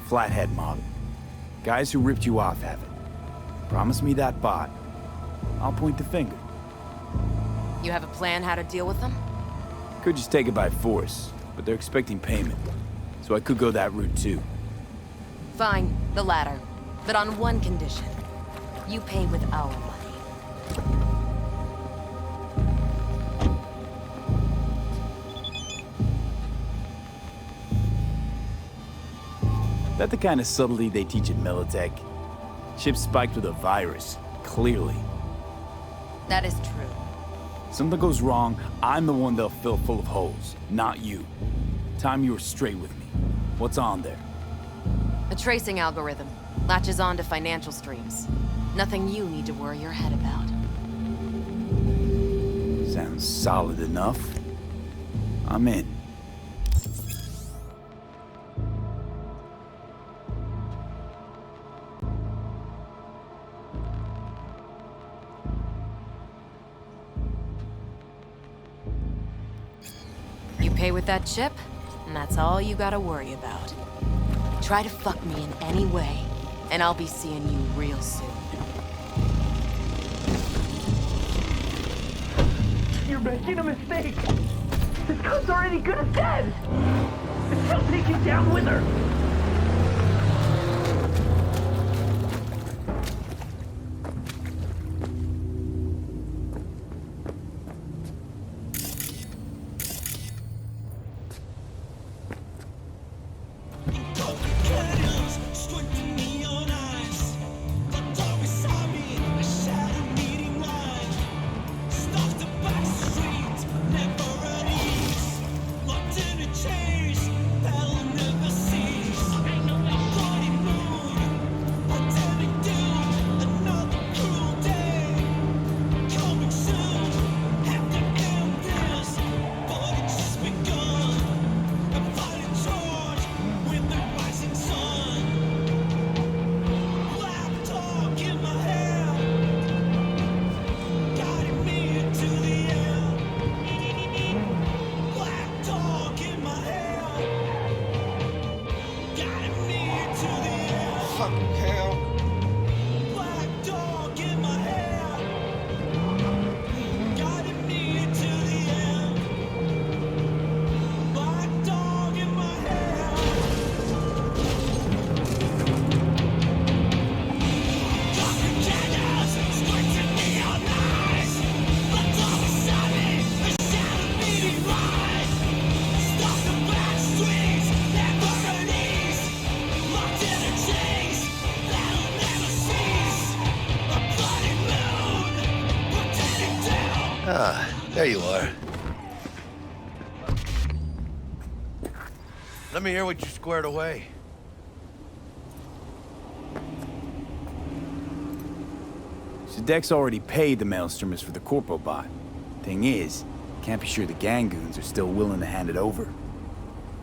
Flathead model. Guys who ripped you off have it. Promise me that bot. I'll point the finger. You have a plan how to deal with them? Could just take it by force, but they're expecting payment. So I could go that route too. Fine, the latter. But on one condition. You pay with our money. That the kind of subtlety they teach at Militech? Chip spiked with a virus, clearly. That is true. Something goes wrong, I'm the one they'll fill full of holes, not you. Time you were straight with me. What's on there? A tracing algorithm. Latches on to financial streams. Nothing you need to worry your head about. Sounds solid enough. I'm in. okay with that chip, and that's all you gotta worry about. Try to fuck me in any way, and I'll be seeing you real soon. You're making a mistake. This cunt's already good as dead. And she'll take you down with her. Ah, there you are. Let me hear what you squared away. So Dex already paid the Maelstromers for the Corpo bot. Thing is, can't be sure the Gangoons are still willing to hand it over.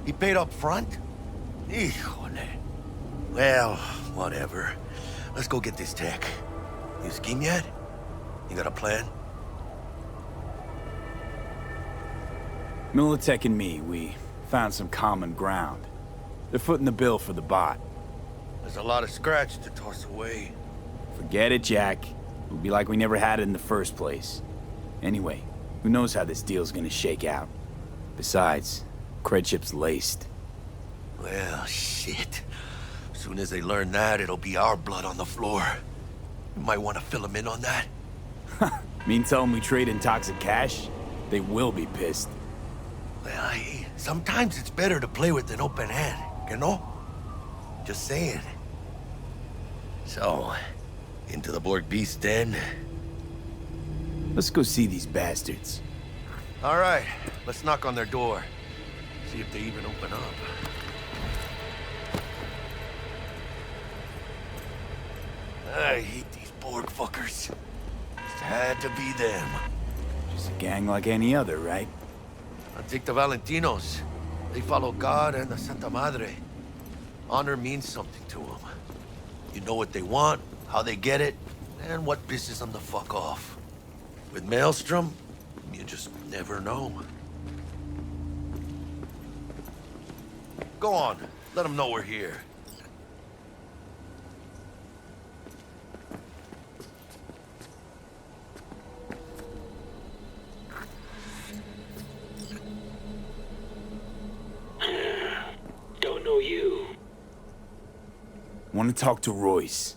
He paid up front? Híjole. Well, whatever. Let's go get this tech. You scheme yet? You got a plan? Militech and me, we found some common ground. They're footing the bill for the bot. There's a lot of scratch to toss away. Forget it, Jack. It'll be like we never had it in the first place. Anyway, who knows how this deal's gonna shake out? Besides, cred chip's laced. Well, shit. As soon as they learn that, it'll be our blood on the floor. You might want to fill them in on that. Mean tell them we trade in toxic cash? They will be pissed. Well, sometimes it's better to play with an open hand, you know? Just saying. So, into the Borg Beast den? Let's go see these bastards. All right, let's knock on their door. See if they even open up. I hate these Borg fuckers. Just had to be them. Just a gang like any other, right? I'll take the Valentinos. They follow God and the Santa Madre. Honor means something to them. You know what they want, how they get it, and what pisses them the fuck off. With Maelstrom, you just never know. Go on, let them know we're here. Don't know you. Want to talk to Royce.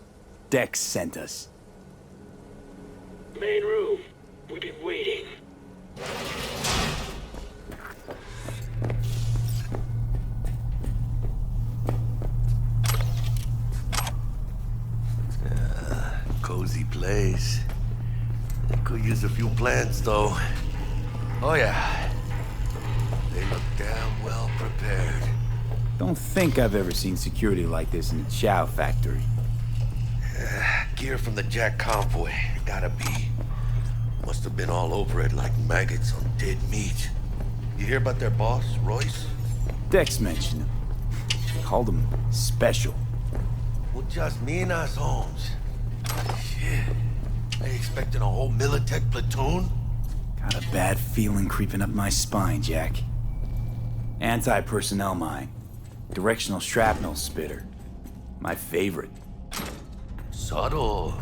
Dex sent us. Main room. We've been waiting. Cozy place. Could use a few plants, though. Oh, yeah. They look damn well prepared. Don't think I've ever seen security like this in a chow factory. Gear from the Jack convoy. Gotta be. Must have been all over it like maggots on dead meat. You hear about their boss, Royce? Dex mentioned him. Called him special. Muchas minas, Holmes. Shit. They expecting a whole Militech platoon? Got a bad feeling creeping up my spine, Jack. Anti-personnel mine. Directional shrapnel spitter. My favorite. Subtle.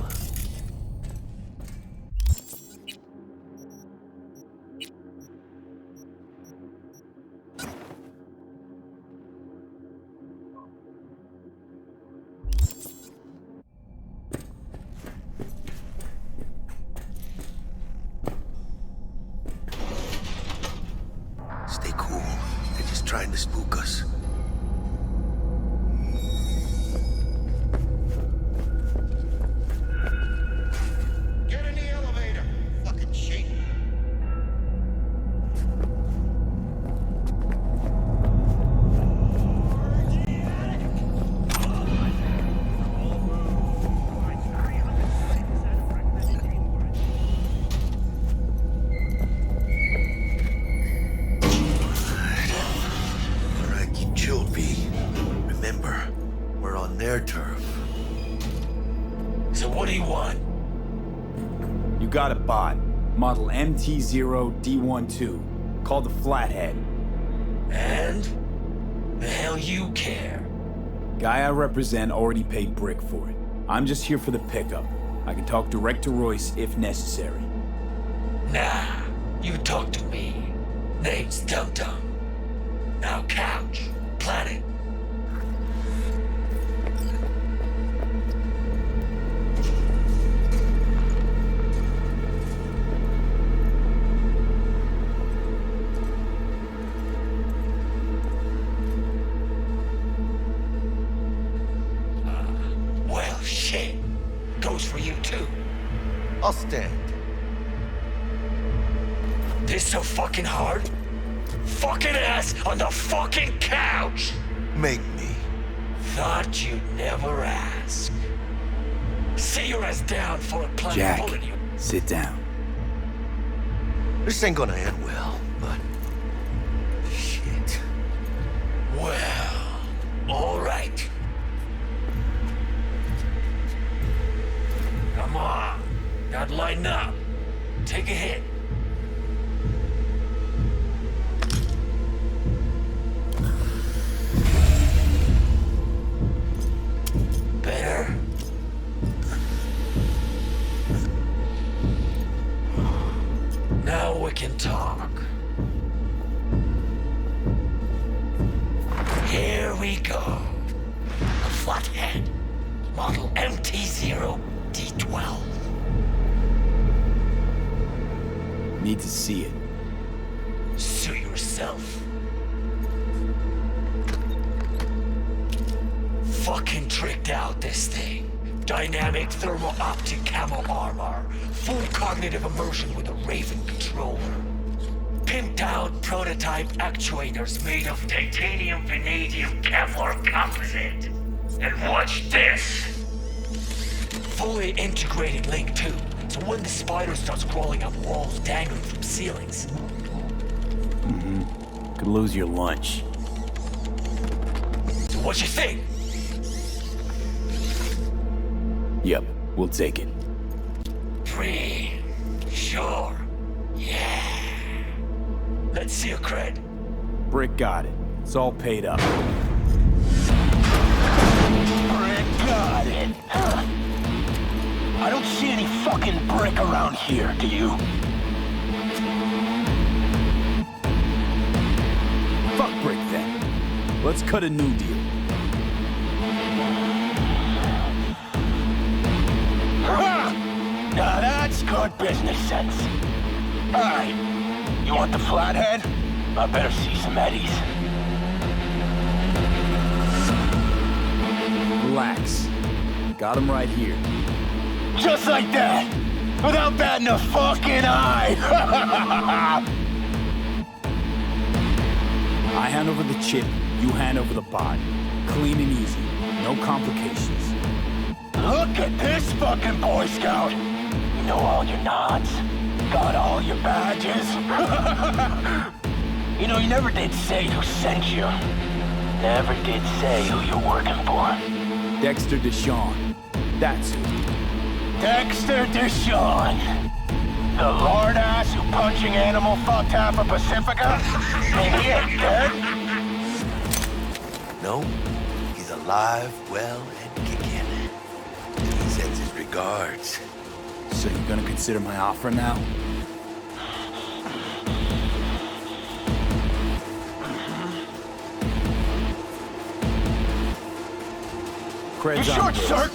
Stay cool. They're just trying to spook us. Get in the elevator, fucking shit. Alright, keep chilled, B. Remember, we're on their turf. So what do you want? You got a bot. Model MT0D12. Called the Flathead. And? The hell you care? Guy I represent already paid Brick for it. I'm just here for the pickup. I can talk direct to Royce if necessary. Nah, you talk to me. Name's Dum Dum. Now couch, planet. Well, shit. Goes for you too. I'll stand. This so fucking hard? Fucking ass on the fucking couch! Make me. Thought you'd never ask. Sit your ass down for a planet Jack, bullet you. sit down. This ain't gonna end well, but... shit. Well, alright. Come on. Gotta lighten up. Take a hit. Better? Now we can talk. Here we go. A Flathead. Model MT0D12. Need to see it. Suit yourself. Fucking tricked out this thing. Dynamic thermal optic camo armor. Full cognitive immersion with a Raven controller. Pimped out prototype actuators made of titanium, vanadium, Kevlar composite. And watch this. Fully integrated link too. So when the spider starts crawling up walls dangling from ceilings. Could lose your lunch. So what you think? Yep, we'll take it. Free. Sure. Yeah. Let's see your cred. Brick got it. It's all paid up. Brick got it. I don't see any fucking brick around here, do you? Fuck Brick then. Let's cut a new deal. Now that's good business sense. Alright, you want the Flathead? I better see some eddies. Relax. Got him right here. Just like that! Without batting a fucking eye! I hand over the chip, you hand over the bot. Clean and easy. No complications. Look at this fucking Boy Scout! You know all your nods. Got all your badges. You know, you never did say who sent you. Never did say who you're working for. Dexter Deshawn. That's who. Dexter Deshawn. The lord ass who punching animal fucked half of Pacifica? And he ain't dead. No, he's alive, well, and kicking. He sends his regards. So you're gonna consider my offer now? Cred's on Short this. circ!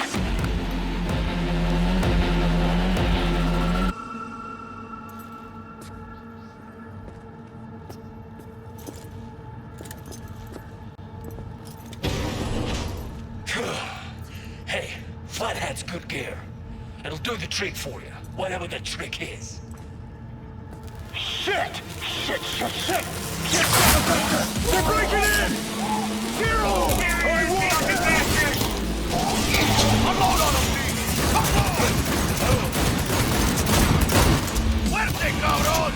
Hey, Flathead's good gear. It'll do the trick for you, whatever the trick is. Shit! Shit! They're breaking in! Hero! I want it! Unload on them, Fuerte, cabrón!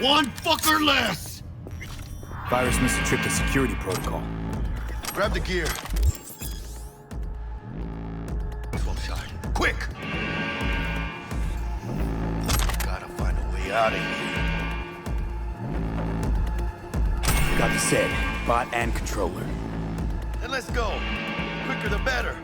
One fucker less! Virus must have tricked the security protocol. Grab the gear. Swap side. Quick! Gotta find a way out of here. Got the set, bot and controller. Then let's go. Quicker the better.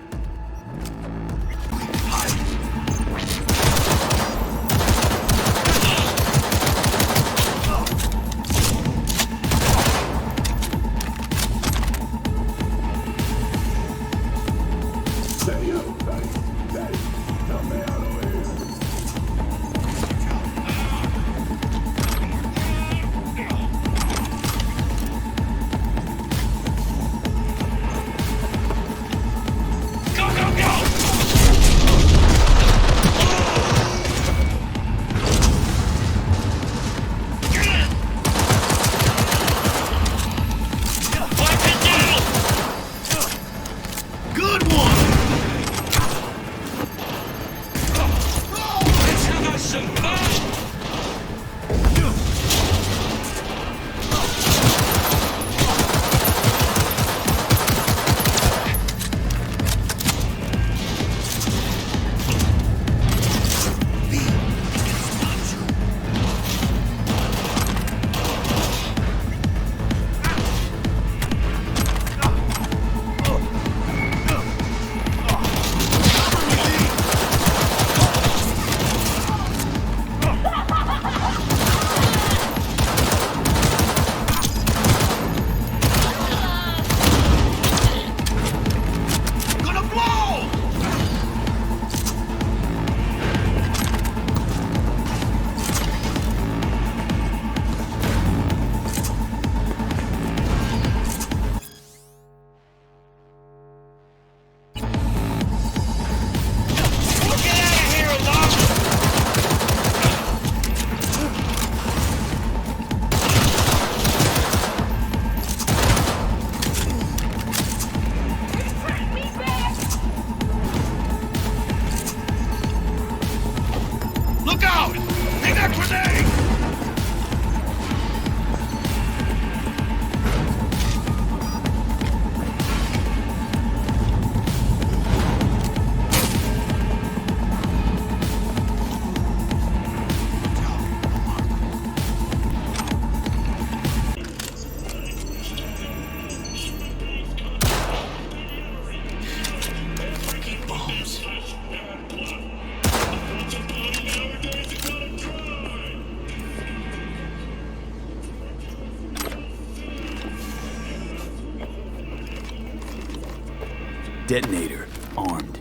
Detonator, armed.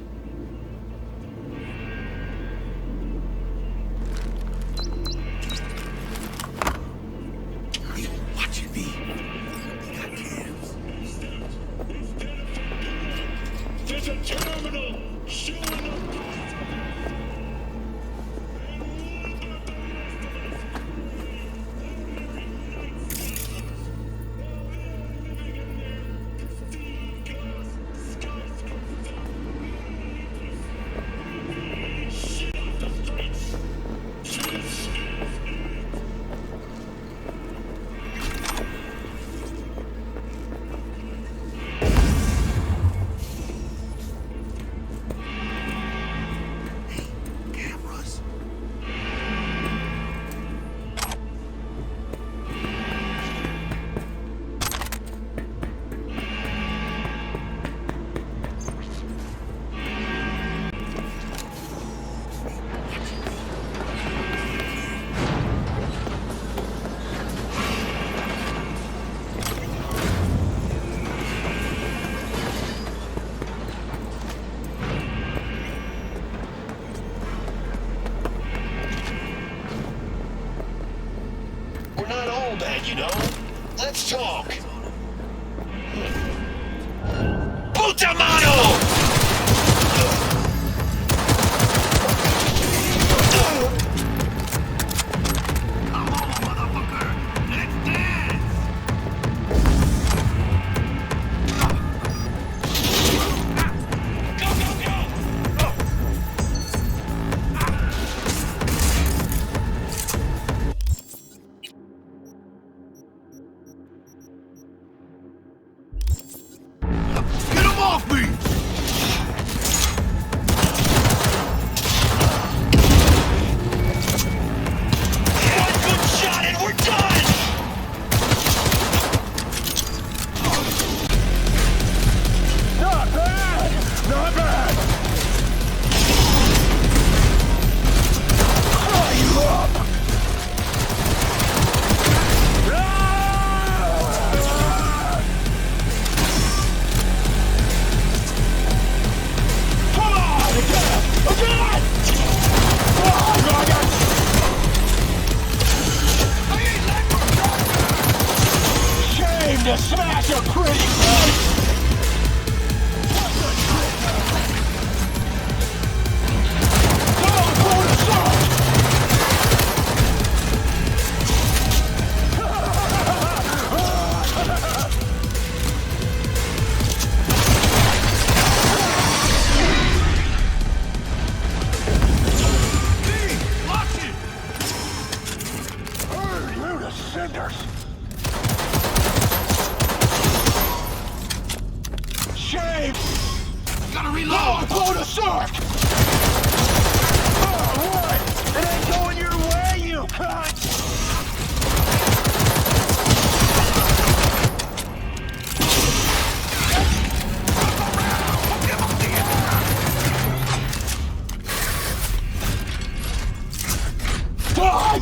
Watching me. They got cams. There's a terminal showing up. Latino. Let's talk. Puta mano! To smash a pretty face!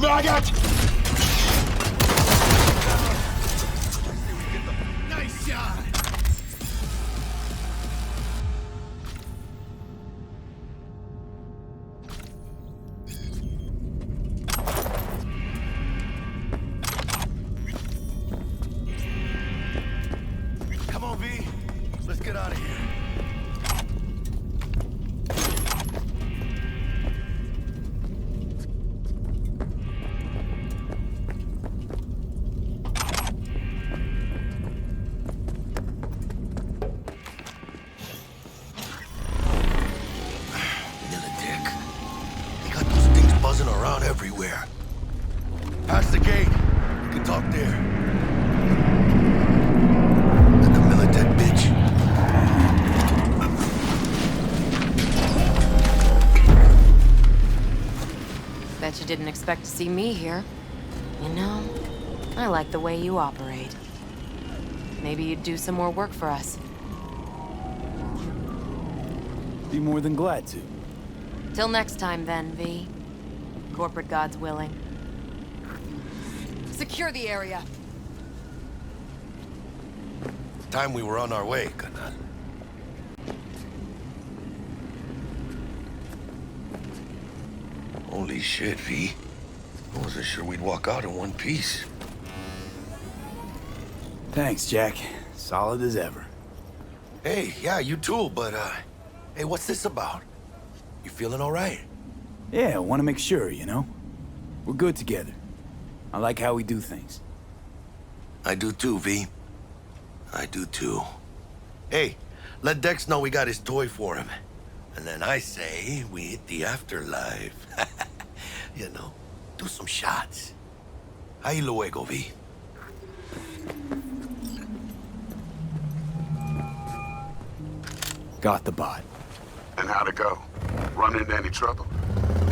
Maggot! Nice shot! Come on, V. Let's get out of here. Around everywhere. Past the gate. We can talk there. Like a militant bitch. Bet you didn't expect to see me here. You know, I like the way you operate. Maybe you'd do some more work for us. Be more than glad to. Till next time then, V. Corporate gods willing. Secure the area. Time we were on our way, canal. Holy shit, V. I wasn't sure we'd walk out in one piece. Thanks, Jack. Solid as ever. Hey, yeah, you too, but, hey, what's this about? You feeling all right? Yeah, I want to make sure, you know? We're good together. I like how we do things. I do too, V. I do too. Hey, let Dex know we got his toy for him. And then I say we hit the afterlife. You know, do some shots. Ahí luego, V. Got the bot. And how'd it go? Run into any trouble?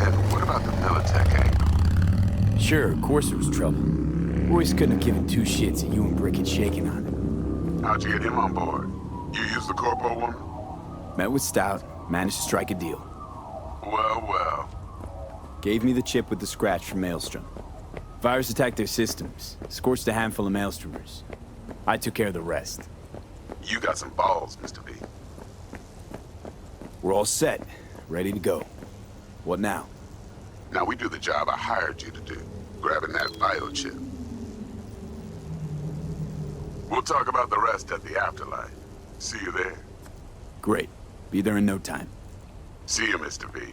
And what about the Militech angle? Sure, of course there was trouble. Royce couldn't have given two shits that you and Brick had shaken on it. How'd you get him on board? You used the corpo woman? Met with Stout, managed to strike a deal. Well, well. Gave me the chip with the scratch from Maelstrom. Virus attacked their systems, scorched a handful of Maelstromers. I took care of the rest. You got some balls, Mr. B. We're all set, ready to go. What now? Now we do the job I hired you to do, grabbing that biochip. We'll talk about the rest at the afterlife. See you there. Great. Be there in no time. See you, Mr. V.